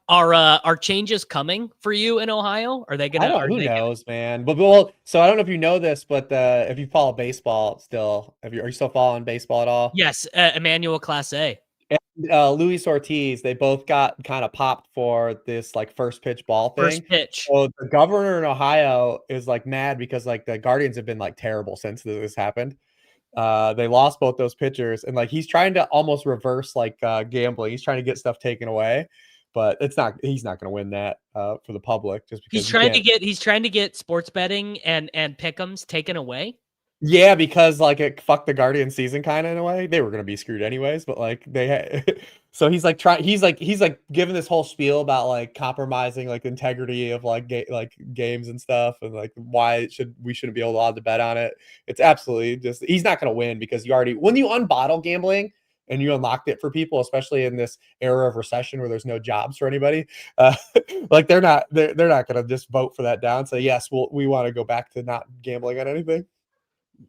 Are changes coming for you in Ohio? Are they gonna? Who knows, man? But so I don't know if you know this, but if you follow baseball still, are you still following baseball at all? Yes, Emmanuel Class A. And, Luis Ortiz, they both got kind of popped for this like first pitch ball thing. First pitch. So the governor in Ohio is like mad because like the Guardians have been like terrible since this happened. They lost both those pitchers, and like he's trying to almost reverse like gambling. He's trying to get stuff taken away, but he's not going to win that for the public just because he's trying to get sports betting and pick'ems taken away. Yeah, because like it fucked the Guardian season kind of in a way. They were going to be screwed anyways, but like so he's like he's giving this whole spiel about like compromising like integrity of like games and stuff, and like why we shouldn't be allowed to bet on it. It's absolutely just he's not going to win because when you unbottle gambling and you unlocked it for people, especially in this era of recession where there's no jobs for anybody, like they're not going to just vote for that down. So yes, we want to go back to not gambling on anything.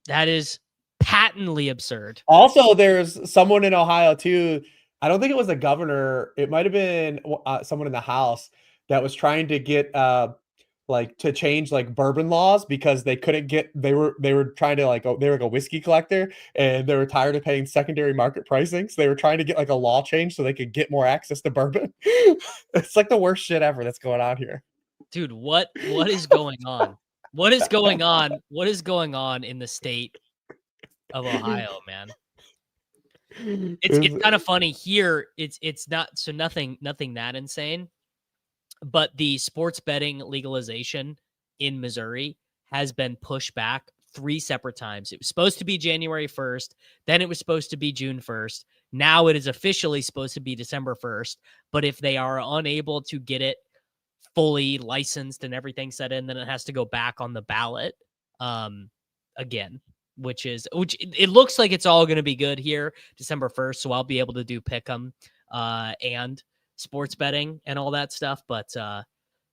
That is patently absurd. Also, there's someone in Ohio too. I don't think it was the governor. It might have been someone in the House that was trying to get like to change like bourbon laws because they couldn't get. They were trying to they were like a whiskey collector and they were tired of paying secondary market pricing, so they were trying to get like a law change so they could get more access to bourbon. It's like the worst shit ever that's going on here, dude. What is going on? What is going on? What is going on in the state of Ohio, man? It's kind of funny here. It's not nothing that insane, but the sports betting legalization in Missouri has been pushed back 3 separate times. It was supposed to be January 1st, then it was supposed to be June 1st. Now it is officially supposed to be December 1st. But if they are unable to get it fully licensed and everything set in, then it has to go back on the ballot again, which it looks like it's all going to be good here December 1st. So I'll be able to do pick'em and sports betting and all that stuff. But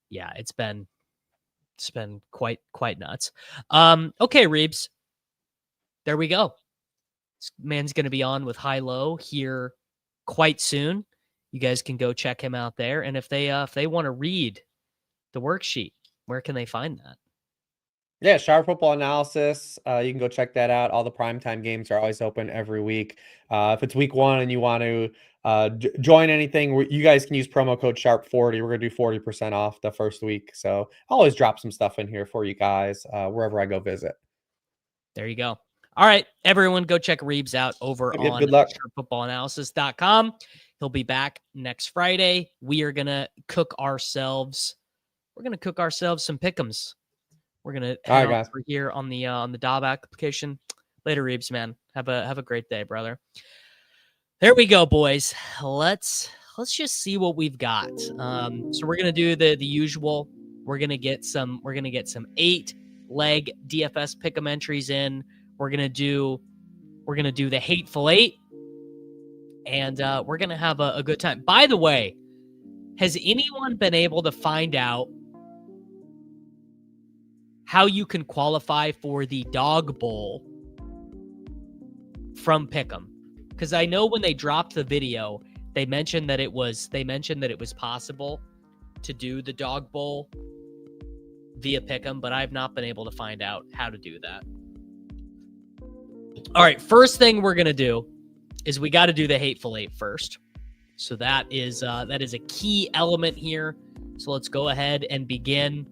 yeah, it's been quite nuts. Okay, Reebs, there we go. This man's going to be on with High Low here quite soon. You guys can go check him out there. And if they want to read the worksheet, where can they find that? Yeah, Sharp Football Analysis. You can go check that out. All the primetime games are always open every week. If it's week 1 and you want to join anything, you guys can use promo code SHARP40. We're going to do 40% off the first week. So I'll always drop some stuff in here for you guys wherever I go visit. There you go. All right, everyone, go check Reebs out over on sharpfootballanalysis.com. He'll be back next Friday. We're going to cook ourselves some pick'ems. We're going to head over here on the Dob application. Later, Reebs, man. Have a great day, brother. There we go, boys. Let's just see what we've got. So we're gonna do the usual. We're gonna get some 8-leg DFS pick'em entries in. We're gonna do the Hateful Eight, and we're gonna have a good time. By the way, has anyone been able to find out how you can qualify for the Dog Bowl from Pick'em? Because I know when they dropped the video, they mentioned that it was possible to do the Dog Bowl via Pick'em, but I've not been able to find out how to do that. All right, first thing we're gonna do is we got to do the Hateful Eight first. So that is a key element here. So let's go ahead and begin.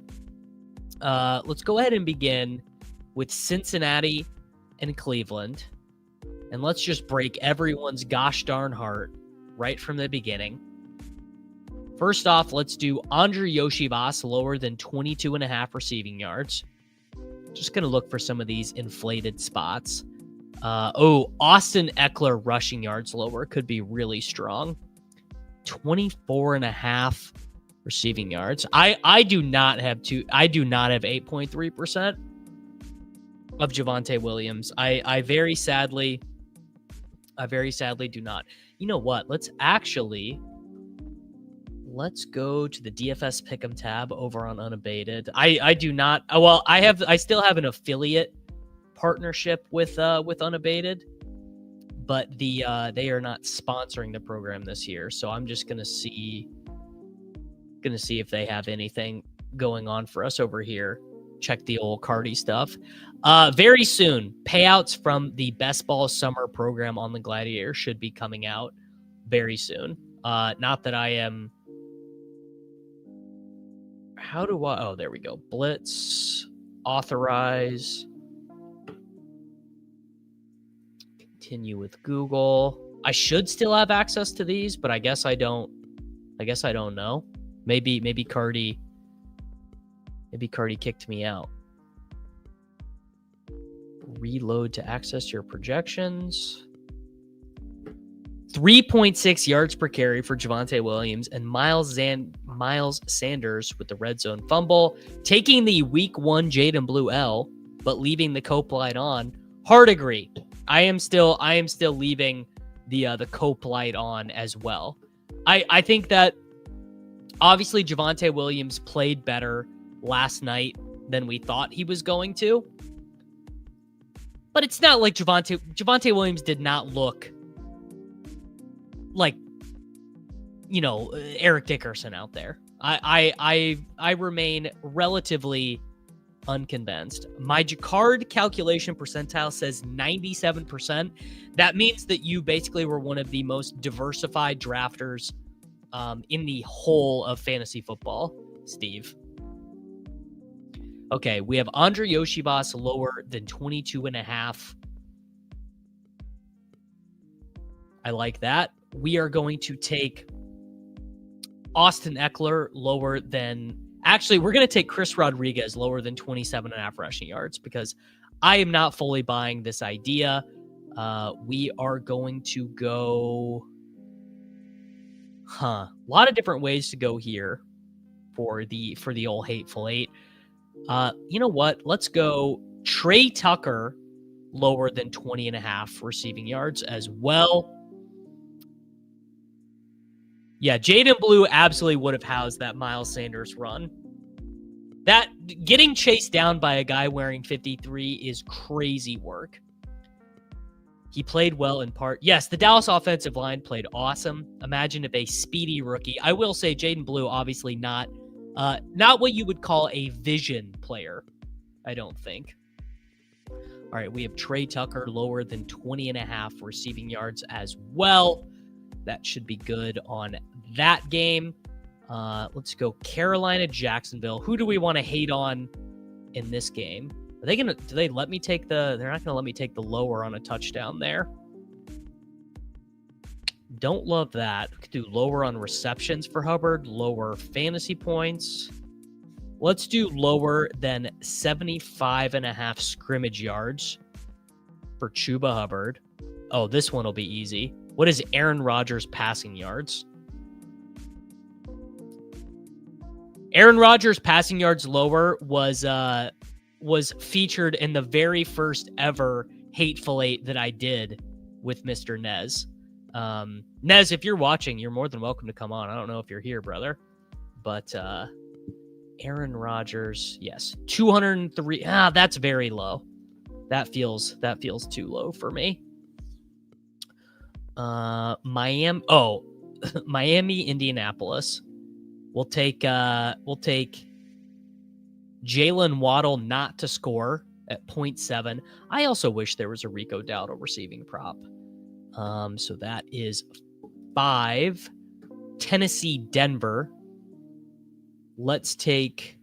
With Cincinnati and Cleveland. And let's just break everyone's gosh darn heart right from the beginning. First off, let's do Andre Yoshivas lower than 22.5 receiving yards. Just going to look for some of these inflated spots. Austin Eckler rushing yards lower could be really strong. 24.5 receiving yards. I do not have 8.3% of Javonte Williams. I very sadly do not. You know what? Let's go to the DFS Pick'em tab over on Unabated. I do not. Well, I still have an affiliate partnership with Unabated, but they are not sponsoring the program this year. So I'm just gonna see if they have anything going on for us over here. Check the old Cardi stuff. Very soon, payouts from the Best Ball Summer program on the Gladiator should be coming out very soon. Not that I am. How do I? Oh, there we go. Blitz, authorize, continue with Google. I should still have access to these, but I guess I don't. I don't know. Maybe Cardi kicked me out. Reload to access your projections. 3.6 yards per carry for Javonte Williams and Miles Sanders with the red zone fumble, taking the week 1 Jaden Blue L, but leaving the Cope light on. Hard agree. I am still leaving the Cope light on as well. I think that obviously Javonte Williams played better last night than we thought he was going to. But it's not like Javonte Williams did not look like, Eric Dickerson out there. I remain relatively unconvinced. My card calculation percentile says 97%. That means that you basically were one of the most diversified drafters in the whole of fantasy football, Steve. Okay, we have Andre Yoshivas lower than 22.5. I like that. We are going to take Austin Eckler lower than... Actually, we're going to take Chris Rodriguez lower than 27.5 rushing yards because I am not fully buying this idea. We are going to go... A lot of different ways to go here for the old Hateful Eight. You know what? Let's go Trey Tucker lower than 20.5 receiving yards as well. Yeah, Jaden Blue absolutely would have housed that Miles Sanders run. That getting chased down by a guy wearing 53 is crazy work. He played well in part. Yes, the Dallas offensive line played awesome. Imagine if a speedy rookie. I will say Jaden Blue, obviously not what you would call a vision player, I don't think. All right, we have Trey Tucker lower than 20.5 receiving yards as well. That should be good on that game. Let's go Carolina, Jacksonville. Who do we want to hate on in this game? Are they do they let me take they're not going to let me take the lower on a touchdown there. Don't love that. We could do lower on receptions for Hubbard, lower fantasy points. Let's do lower than 75.5 scrimmage yards for Chuba Hubbard. Oh, this one will be easy. What is Aaron Rodgers passing yards? Aaron Rodgers passing yards lower was featured in the very first ever Hateful Eight that I did with Mr. Nez. Nez, if you're watching, you're more than welcome to come on. I don't know if you're here, brother, but Aaron Rodgers, yes, 203. That's very low. That feels too low for me. Miami, Indianapolis. We'll take Jalen Waddle not to score at 0.7. I also wish there was a Rico Dowdle receiving prop. So that is 5. Tennessee, Denver. Let's take.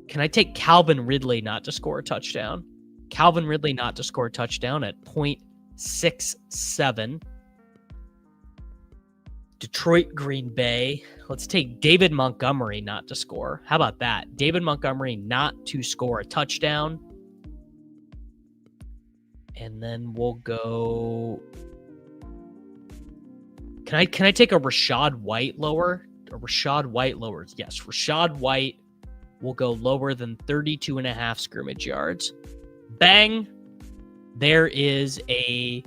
Can I take Calvin Ridley not to score a touchdown? Calvin Ridley not to score a touchdown at 0.67. Detroit, Green Bay. Let's take David Montgomery not to score. How about that? David Montgomery not to score a touchdown. And then we'll go. Can I take a Rachaad White lower? A Rachaad White lower. Yes, Rachaad White will go lower than 32.5 scrimmage yards. Bang. There is a.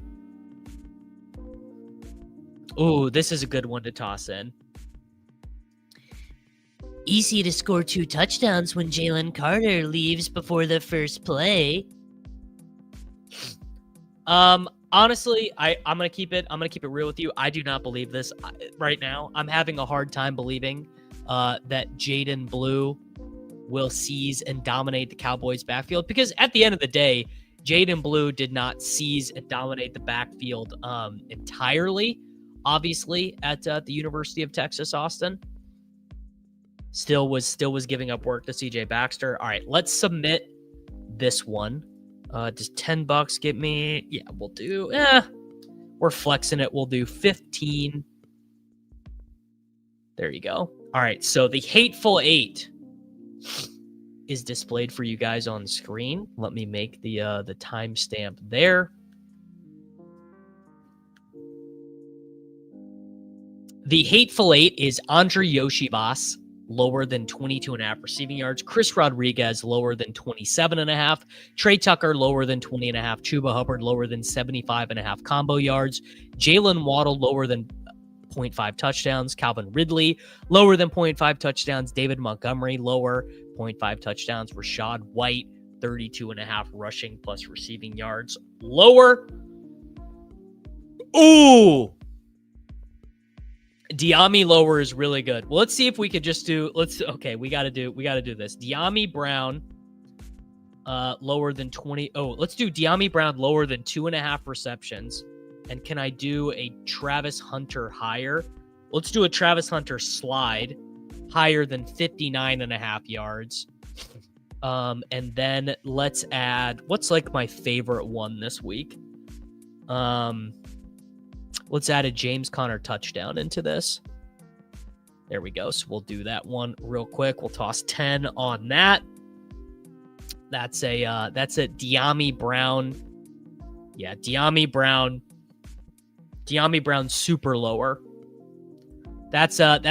Ooh, this is a good one to toss in. Easy to score 2 touchdowns when Jalen Carter leaves before the first play. Honestly, I'm gonna keep it real with you. I do not believe this right now. I'm having a hard time believing that Jaden Blue will seize and dominate the Cowboys' backfield, because at the end of the day, Jaden Blue did not seize and dominate the backfield entirely. Obviously, at the University of Texas, Austin, still was giving up work to CJ Baxter. All right, let's submit this one. Does $10 get me? Yeah, we'll do. We're flexing it. We'll do 15. There you go. All right, so the Hateful Eight is displayed for you guys on screen. Let me make the timestamp there. The Hateful Eight is Andre Yoshivas, lower than 22.5 receiving yards. Chris Rodriguez, lower than 27.5. Trey Tucker, lower than 20.5. Chuba Hubbard, lower than 75.5 combo yards. Jalen Waddle, lower than 0.5 touchdowns. Calvin Ridley, lower than 0.5 touchdowns. David Montgomery, lower 0.5 touchdowns. Rachaad White, 32.5 rushing plus receiving yards, lower. Ooh! Diami lower is really good. Well, let's see if we could just do. We got to do this. Diami Brown, lower than 20. Oh, let's do Diami Brown lower than 2.5 receptions. And can I do a Travis Hunter higher? Let's do a Travis Hunter slide higher than 59.5 yards. And then let's add. What's like my favorite one this week? Let's add a James Conner touchdown into this. There we go. So we'll do that one real quick. We'll toss 10 on that. That's a Diami Brown. Yeah, Diami Brown super lower. That's an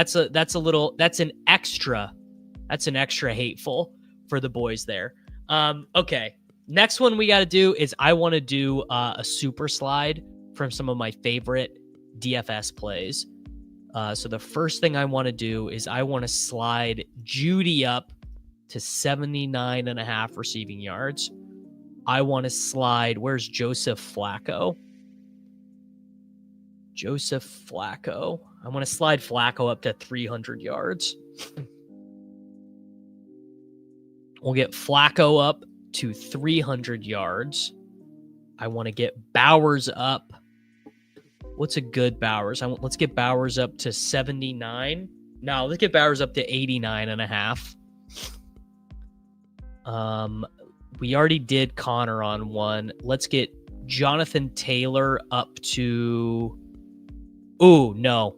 extra hateful for the boys there. Okay. Next one we got to do is I want to do a super slide from some of my favorite DFS plays. So the first thing I want to do is I want to slide Judy up to 79.5 receiving yards. I want to slide, where's Joseph Flacco? I want to slide Flacco up to 300 yards. We'll get Flacco up to 300 yards. I want to get Bowers up. What's a good Bowers? Let's get Bowers up to 79. No, let's get Bowers up to 89.5. We already did Connor on one. Let's get Jonathan Taylor up to. Ooh, no.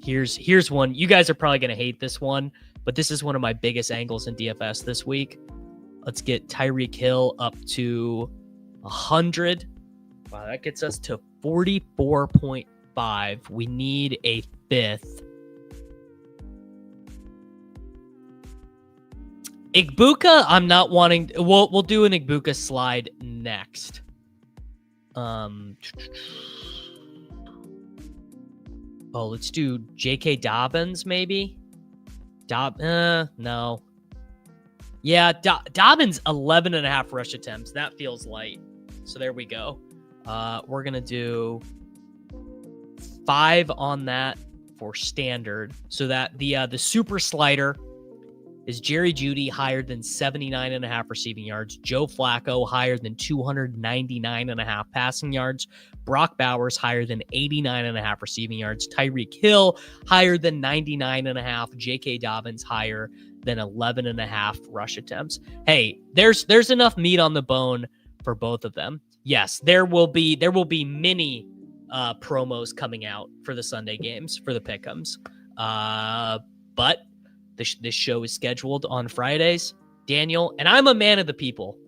Here's one. You guys are probably gonna hate this one, but this is one of my biggest angles in DFS this week. Let's get Tyreek Hill up to 100. Wow, that gets us to 44.5. We need a fifth. Igbuka, I'm not wanting. We'll do an Igbuka slide next. Let's do J.K. Dobbins, maybe. No. Yeah, Dobbins 11.5 rush attempts. That feels light. So there we go. We're gonna do 5 on that for standard, so that the super slider is Jerry Jeudy higher than 79.5 receiving yards, Joe Flacco higher than 299.5 passing yards, Brock Bowers higher than 89.5 receiving yards, Tyreek Hill higher than 99.5, J.K. Dobbins higher than 11.5 rush attempts. Hey, there's enough meat on the bone for both of them. Yes, there will be many promos coming out for the Sunday games for the pick'ems, but this show is scheduled on Fridays, Daniel, and I'm a man of the people.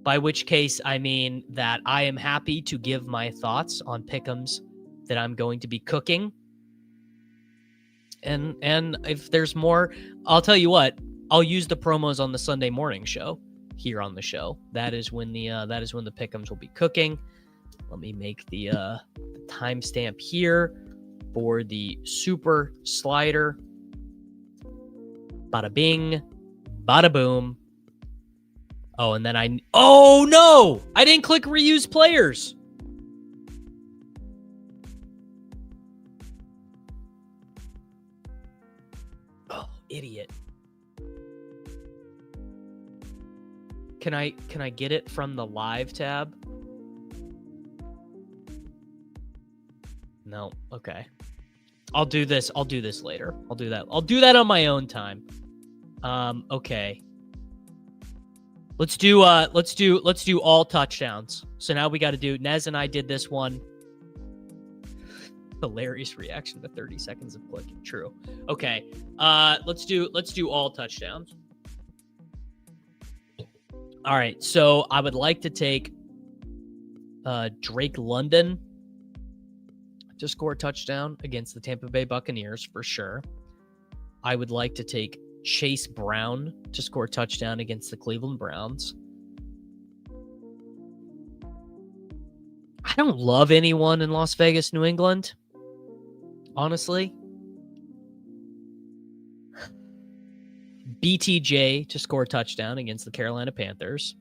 By which case, I mean that I am happy to give my thoughts on pick'ems that I'm going to be cooking. And if there's more, I'll tell you what, I'll use the promos on the Sunday morning show here on the show. That is when the pick'ems will be cooking. Let me make the timestamp here for the super slider. Bada bing, bada boom. Oh, and then oh no! I didn't click reuse players. Oh, idiot. Can I get it from the live tab? No. Okay. I'll do this later. I'll do that on my own time. Okay. Let's do all touchdowns. So now we got to do, Nez and I did this one. Hilarious reaction to 30 seconds of clicking. True. Okay. Let's do all touchdowns. All right. So I would like to take Drake London to score a touchdown against the Tampa Bay Buccaneers for sure. I would like to take Chase Brown to score a touchdown against the Cleveland Browns. I don't love anyone in Las Vegas, New England, honestly. BTJ to score a touchdown against the Carolina Panthers.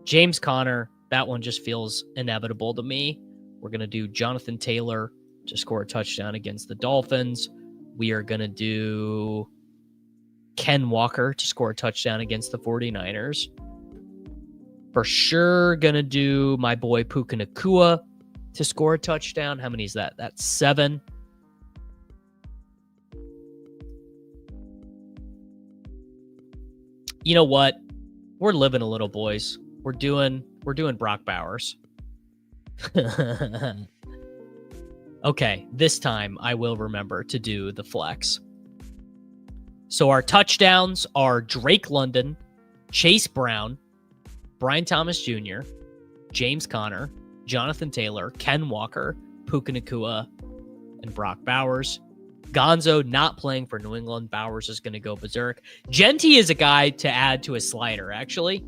James Conner, that one just feels inevitable to me. We're going to do Jonathan Taylor to score a touchdown against the Dolphins. We are going to do Ken Walker to score a touchdown against the 49ers. For sure, going to do my boy Puka Nacua to score a touchdown. How many is that? That's 7. You know what? We're living a little, boys. We're doing Brock Bowers. Okay, this time I will remember to do the flex. So our touchdowns are Drake London, Chase Brown, Brian Thomas Jr., James Conner, Jonathan Taylor, Ken Walker, Puka Nacua, and Brock Bowers. Gonzo not playing for New England. Bowers is going to go berserk. Genty is a guy to add to a slider, actually.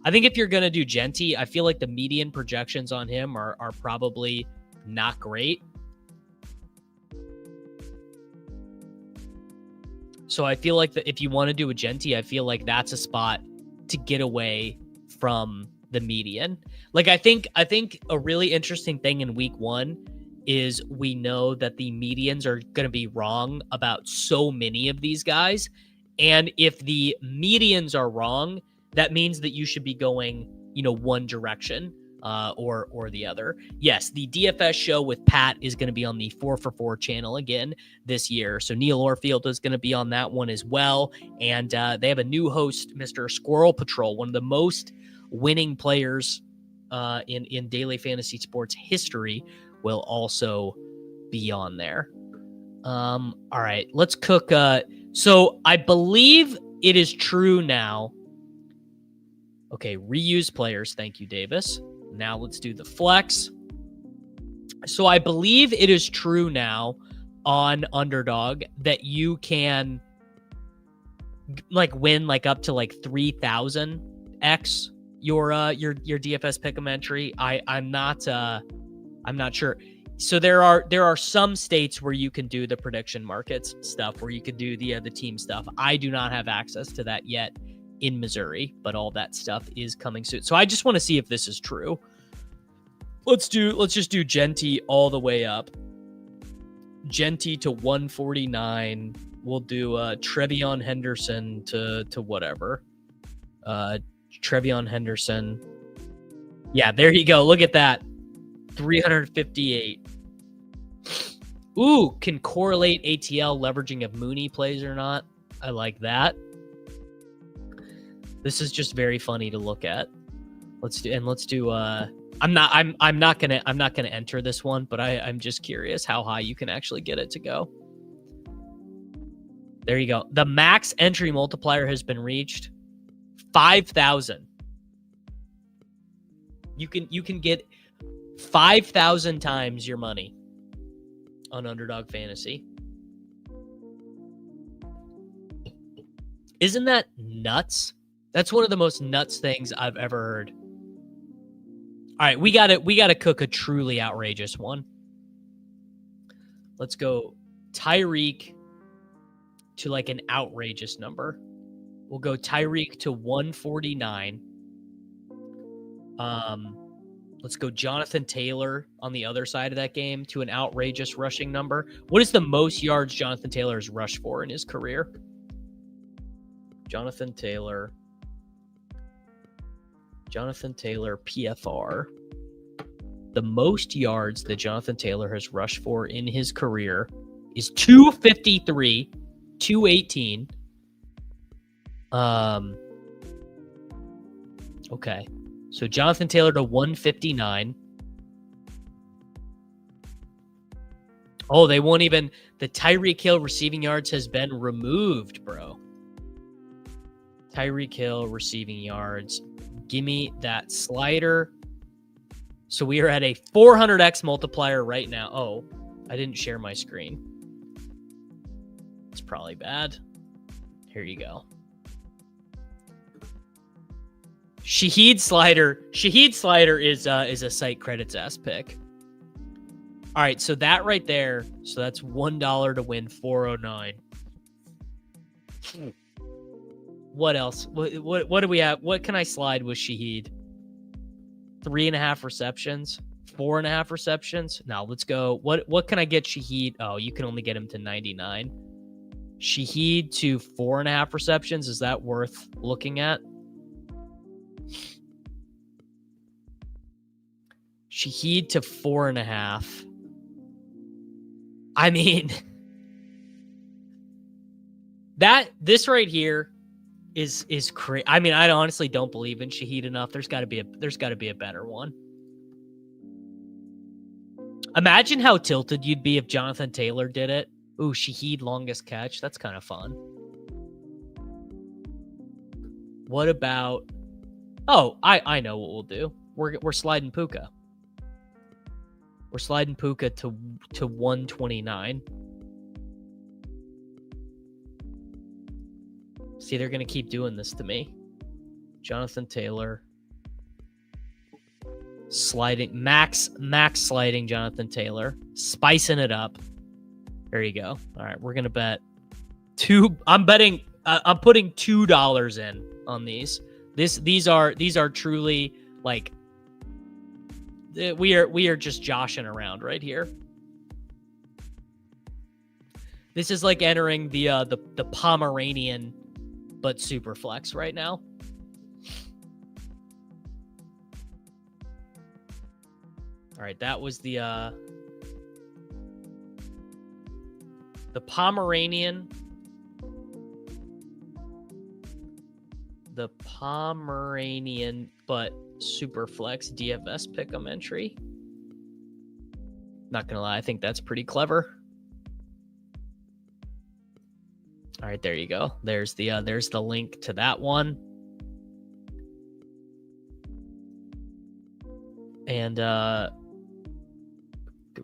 I think if you're going to do Genty, I feel like the median projections on him are probably not great. So I feel like that if you want to do a Genty, I feel like that's a spot to get away from the median. Like, I think a really interesting thing in week 1 is we know that the medians are going to be wrong about so many of these guys. And if the medians are wrong, that means that you should be going, one direction or the other. Yes, the DFS show with Pat is going to be on the 4for4 channel again this year. So Neil Orfield is going to be on that one as well. And they have a new host, Mr. Squirrel Patrol, one of the most winning players in daily fantasy sports history, will also be on there. All right, let's cook. So I believe it is true now. Okay, reuse players. Thank you, Davis. Now let's do the flex. So I believe it is true now on Underdog that you can like win like up to like 3,000x your DFS pick'em entry. I'm not sure. So there are some states where you can do the prediction markets stuff, where you could do the team stuff. I do not have access to that yet in Missouri, but all that stuff is coming soon. So I just want to see if this is true. Let's just do Genty all the way up. Genty to 149. We'll do Trevion Henderson to whatever. Trevion Henderson. Yeah, there you go. Look at that. 358. Ooh, can correlate ATL leveraging if Mooney plays or not. I like that. This is just very funny to look at. Let's do I'm not gonna enter this one, but I'm just curious how high you can actually get it to go. There you go. The max entry multiplier has been reached. 5,000. You can get 5,000 times your money on Underdog Fantasy. Isn't that nuts? That's one of the most nuts things I've ever heard. All right, we gotta cook a truly outrageous one. Let's go Tyreek to like an outrageous number. We'll go Tyreek to 149. Let's go Jonathan Taylor on the other side of that game to an outrageous rushing number. What is the most yards Jonathan Taylor has rushed for in his career? Jonathan Taylor PFR. The most yards that Jonathan Taylor has rushed for in his career is 253, 218. Okay. So Jonathan Taylor to 159. Oh, they won't even... The Tyreek Hill receiving yards has been removed, bro. Tyreek Hill receiving yards. Give me that slider. So we are at a 400x multiplier right now. Oh, I didn't share my screen. It's probably bad. Here you go. Shaheed Slider is a site credits ass pick. All right, so that right there, so that's $1 to win 409. What else? What do we have? What can I slide with Shaheed? 3.5 receptions, 4.5 receptions. Now let's go. What can I get Shaheed? Oh, you can only get him to 99. Shaheed to 4.5 receptions. Is that worth looking at? Shaheed to 4.5. I mean, this right here is crazy. I mean, I honestly don't believe in Shaheed enough. There's got to be a better one. Imagine how tilted you'd be if Jonathan Taylor did it. Ooh, Shaheed longest catch. That's kind of fun. What about? Oh, I know what we'll do. We're sliding Puka. We're sliding Puka to 129. See, they're going to keep doing this to me. Jonathan Taylor. Sliding. Max sliding Jonathan Taylor. Spicing it up. There you go. All right, we're going to bet I'm putting $2 in on these. These are truly like we are just joshing around right here. This is like entering the Pomeranian but Superflex right now. All right, that was the Pomeranian. The Pomeranian but Superflex DFS pick'em entry. Not gonna lie, I think that's pretty clever. All right, there you go. There's the link to that one. And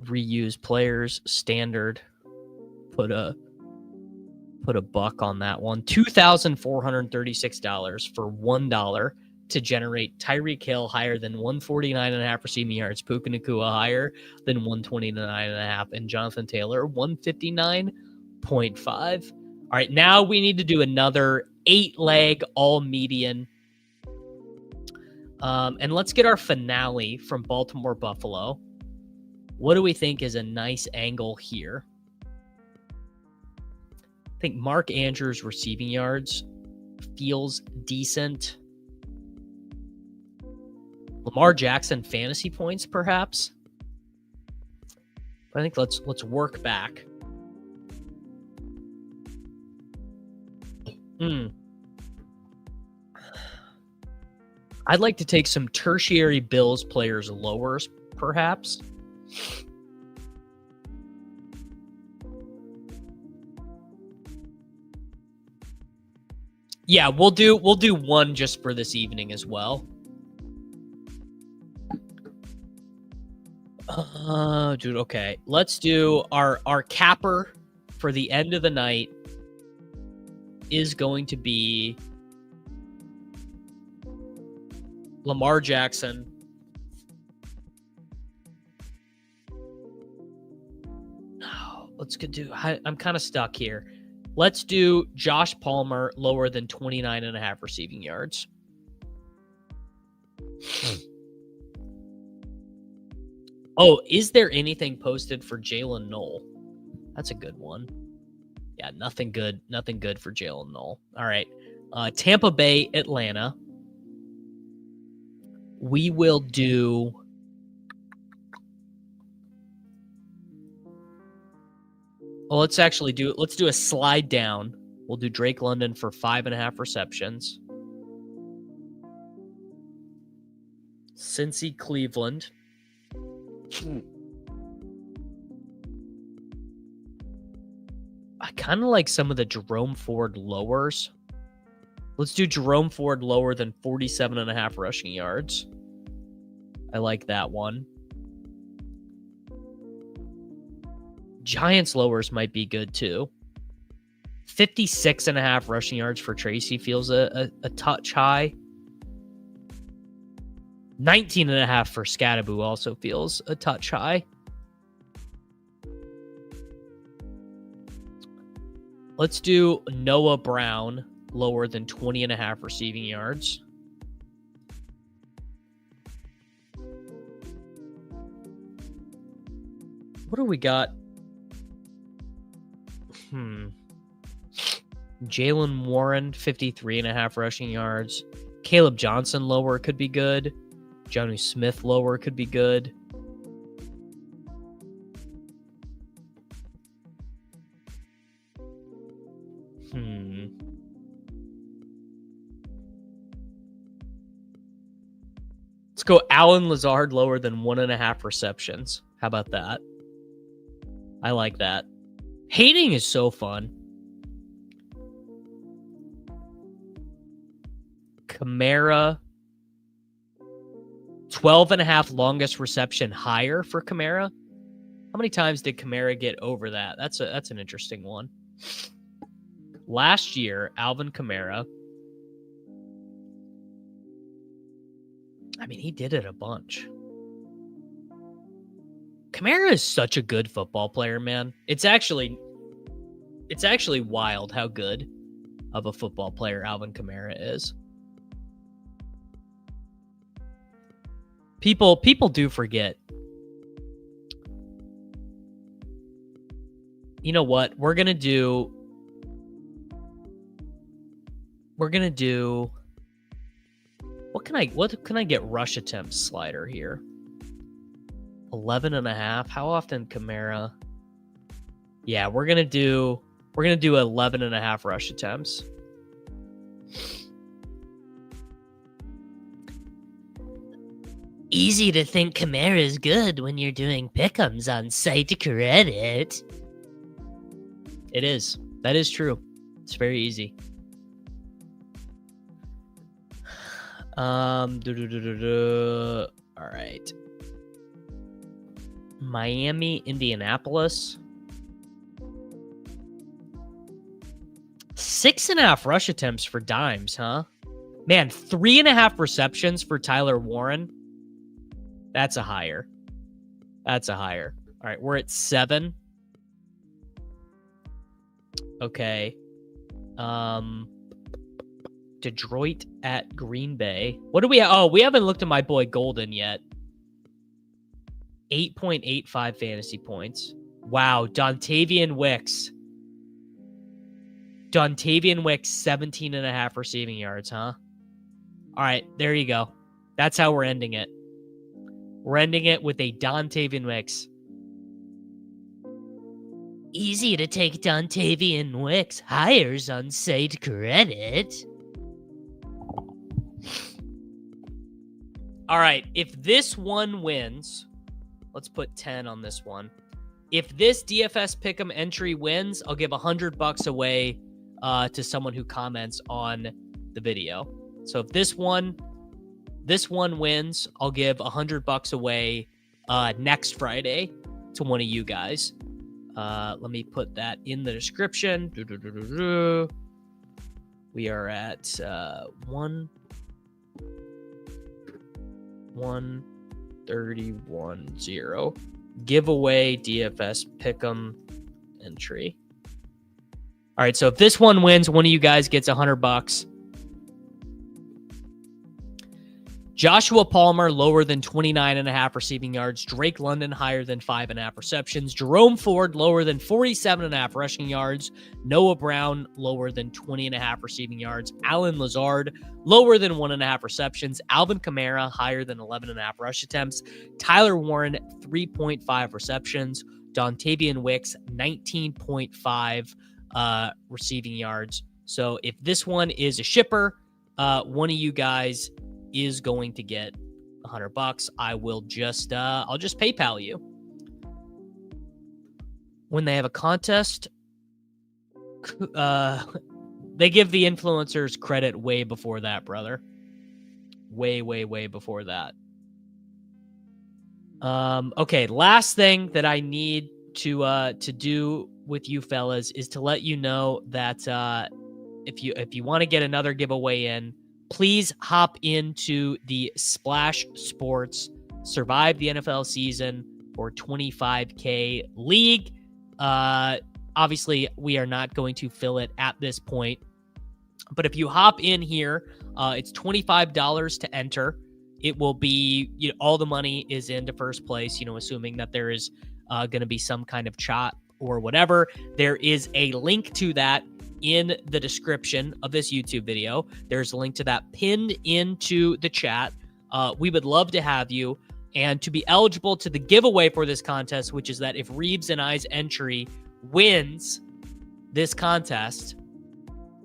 reuse players, standard. Put a buck on that one. $2,436 for $1 to generate Tyreek Hill higher than 149.5 receiving yards, Puka Nacua higher than 129.5, and Jonathan Taylor 159.5. All right, now we need to do another 8-leg all median. And let's get our finale from Baltimore Buffalo. What do we think is a nice angle here? I think Mark Andrews' receiving yards feels decent. Lamar Jackson fantasy points, perhaps. But I think let's work back. I'd like to take some tertiary Bills players lowers, perhaps. Yeah, we'll do one just for this evening as well. Dude, okay. Let's do our capper for the end of the night is going to be Lamar Jackson. Let's do. I'm kind of stuck here. Let's do Josh Palmer lower than 29.5 receiving yards. Oh, is there anything posted for Jalen Knoll? That's a good one. Yeah, nothing good. Nothing good for Jalen Knoll. All right. Tampa Bay, Atlanta. We will do... Well, let's do a slide down. We'll do Drake London for 5.5 receptions. Cincy, Cleveland. I kind of like some of the Jerome Ford lowers. Let's do Jerome Ford lower than 47.5 rushing yards. I like that one. Giants lowers might be good too. 56.5 rushing yards for Tracy feels a touch high. 19.5 for Scattaboo also feels a touch high. Let's do Noah Brown lower than 20.5 receiving yards. What do we got? Jalen Warren, 53.5 rushing yards. Caleb Johnson lower could be good. Johnny Smith lower could be good. Let's go Allen Lazard lower than 1.5 receptions. How about that? I like that. Hating is so fun. Kamara, 12.5 longest reception higher for Kamara. How many times did Kamara get over that? That's an interesting one. Last year, Alvin Kamara, I mean, he did it a bunch. Kamara is such a good football player, man. It's actually wild how good of a football player Alvin Kamara is. People do forget. You know what? We're gonna do. What can I get rush attempts slider here? 11.5. How often Kamara? Yeah, we're gonna do 11.5 rush attempts. Easy to think Kamara is good when you're doing pick'ems on site credit. It is. That is true. It's very easy. All right. Miami, Indianapolis. 6.5 rush attempts for Dimes, huh? Man, 3.5 receptions for Tyler Warren. That's a higher. That's a higher. All right, we're at 7. Okay. Detroit at Green Bay. What do we have? Oh, we haven't looked at my boy Golden yet. 8.85 fantasy points. Wow. Dontavian Wicks. 17.5 receiving yards, huh? All right, there you go. That's how we're ending it. We're ending it with a Dontavian Wicks. Easy to take Dontavian Wicks. Hires on site credit. All right, if this one wins, let's put 10 on this one. If this DFS Pick'em entry wins, I'll give $100 away to someone who comments on the video. So if this one wins, I'll give $100 away next Friday to one of you guys. Let me put that in the description. We are at 131.0. Giveaway DFS Pick'em entry. All right, so if this one wins, one of you guys gets $100. Joshua Palmer, lower than 29.5 receiving yards. Drake London, higher than 5.5 receptions. Jerome Ford, lower than 47.5 rushing yards. Noah Brown, lower than 20.5 receiving yards. Alan Lazard, lower than 1.5 receptions. Alvin Kamara, higher than 11.5 rush attempts. Tyler Warren, 3.5 receptions. Dontavian Wicks, 19.5 receiving yards. So if this one is a shipper, one of you guys is going to get $100. I will just I'll just PayPal you. When they have a contest, they give the influencers credit way before that, brother. Way before that. Okay, last thing that I need to do with you fellas is to let you know that if you want to get another giveaway in, please hop into the Splash Sports Survive the NFL Season for $25K league. Obviously, we are not going to fill it at this point, but if you hop in here, it's $25 to enter. It will be, all the money is into first place, assuming that there is going to be some kind of chop or whatever. There is a link to that in the description of this YouTube video. There's a link to that pinned into the chat. We would love to have you. And to be eligible to the giveaway for this contest, which is that if Reebs and I's entry wins this contest,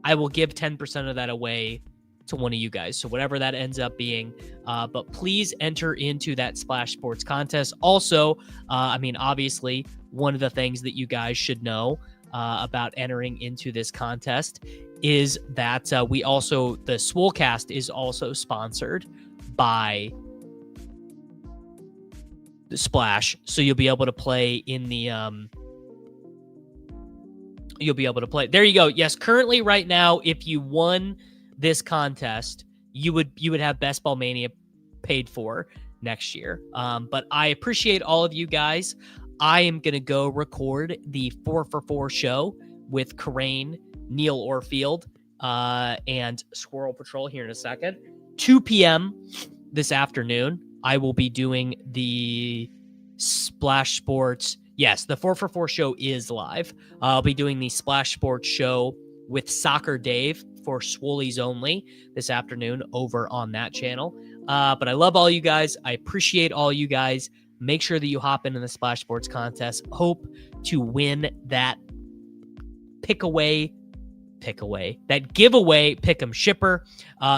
I will give 10% of that away to one of you guys. So whatever that ends up being. But please enter into that Splash Sports contest. Also, obviously, one of the things that you guys should know about entering into this contest is that the Swolecast is also sponsored by the Splash, so you'll be able to play in the there you go. Yes, currently right now, if you won this contest, you would have Best Ball Mania paid for next year. But I appreciate all of you guys. I am going to go record the 4for4 show with Karain, Neil Orfield, and Squirrel Patrol here in a second. 2 p.m. this afternoon, I will be doing the Splash Sports. Yes, the 4for4 show is live. I'll be doing the Splash Sports show with Soccer Dave for Swollies Only this afternoon over on that channel. But I love all you guys. I appreciate all you guys. Make sure that you hop into the Splash Sports contest. Hope to win that that giveaway pick'em shipper.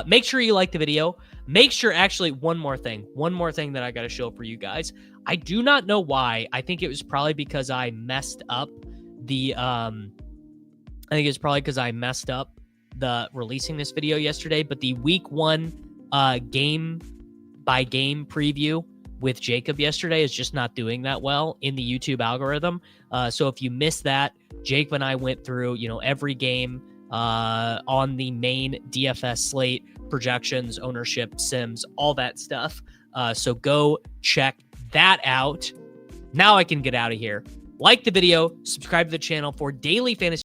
Make sure you like the video. Make sure, actually, one more thing that I got to show for you guys. I do not know why. I think it was probably because I messed up the releasing this video yesterday, but the week 1 game by game preview with Jacob yesterday is just not doing that well in the YouTube algorithm. So if you missed that, Jacob and I went through, every game on the main DFS slate, projections, ownership, sims, all that stuff. So go check that out. Now I can get out of here. Like the video, subscribe to the channel for daily fantasy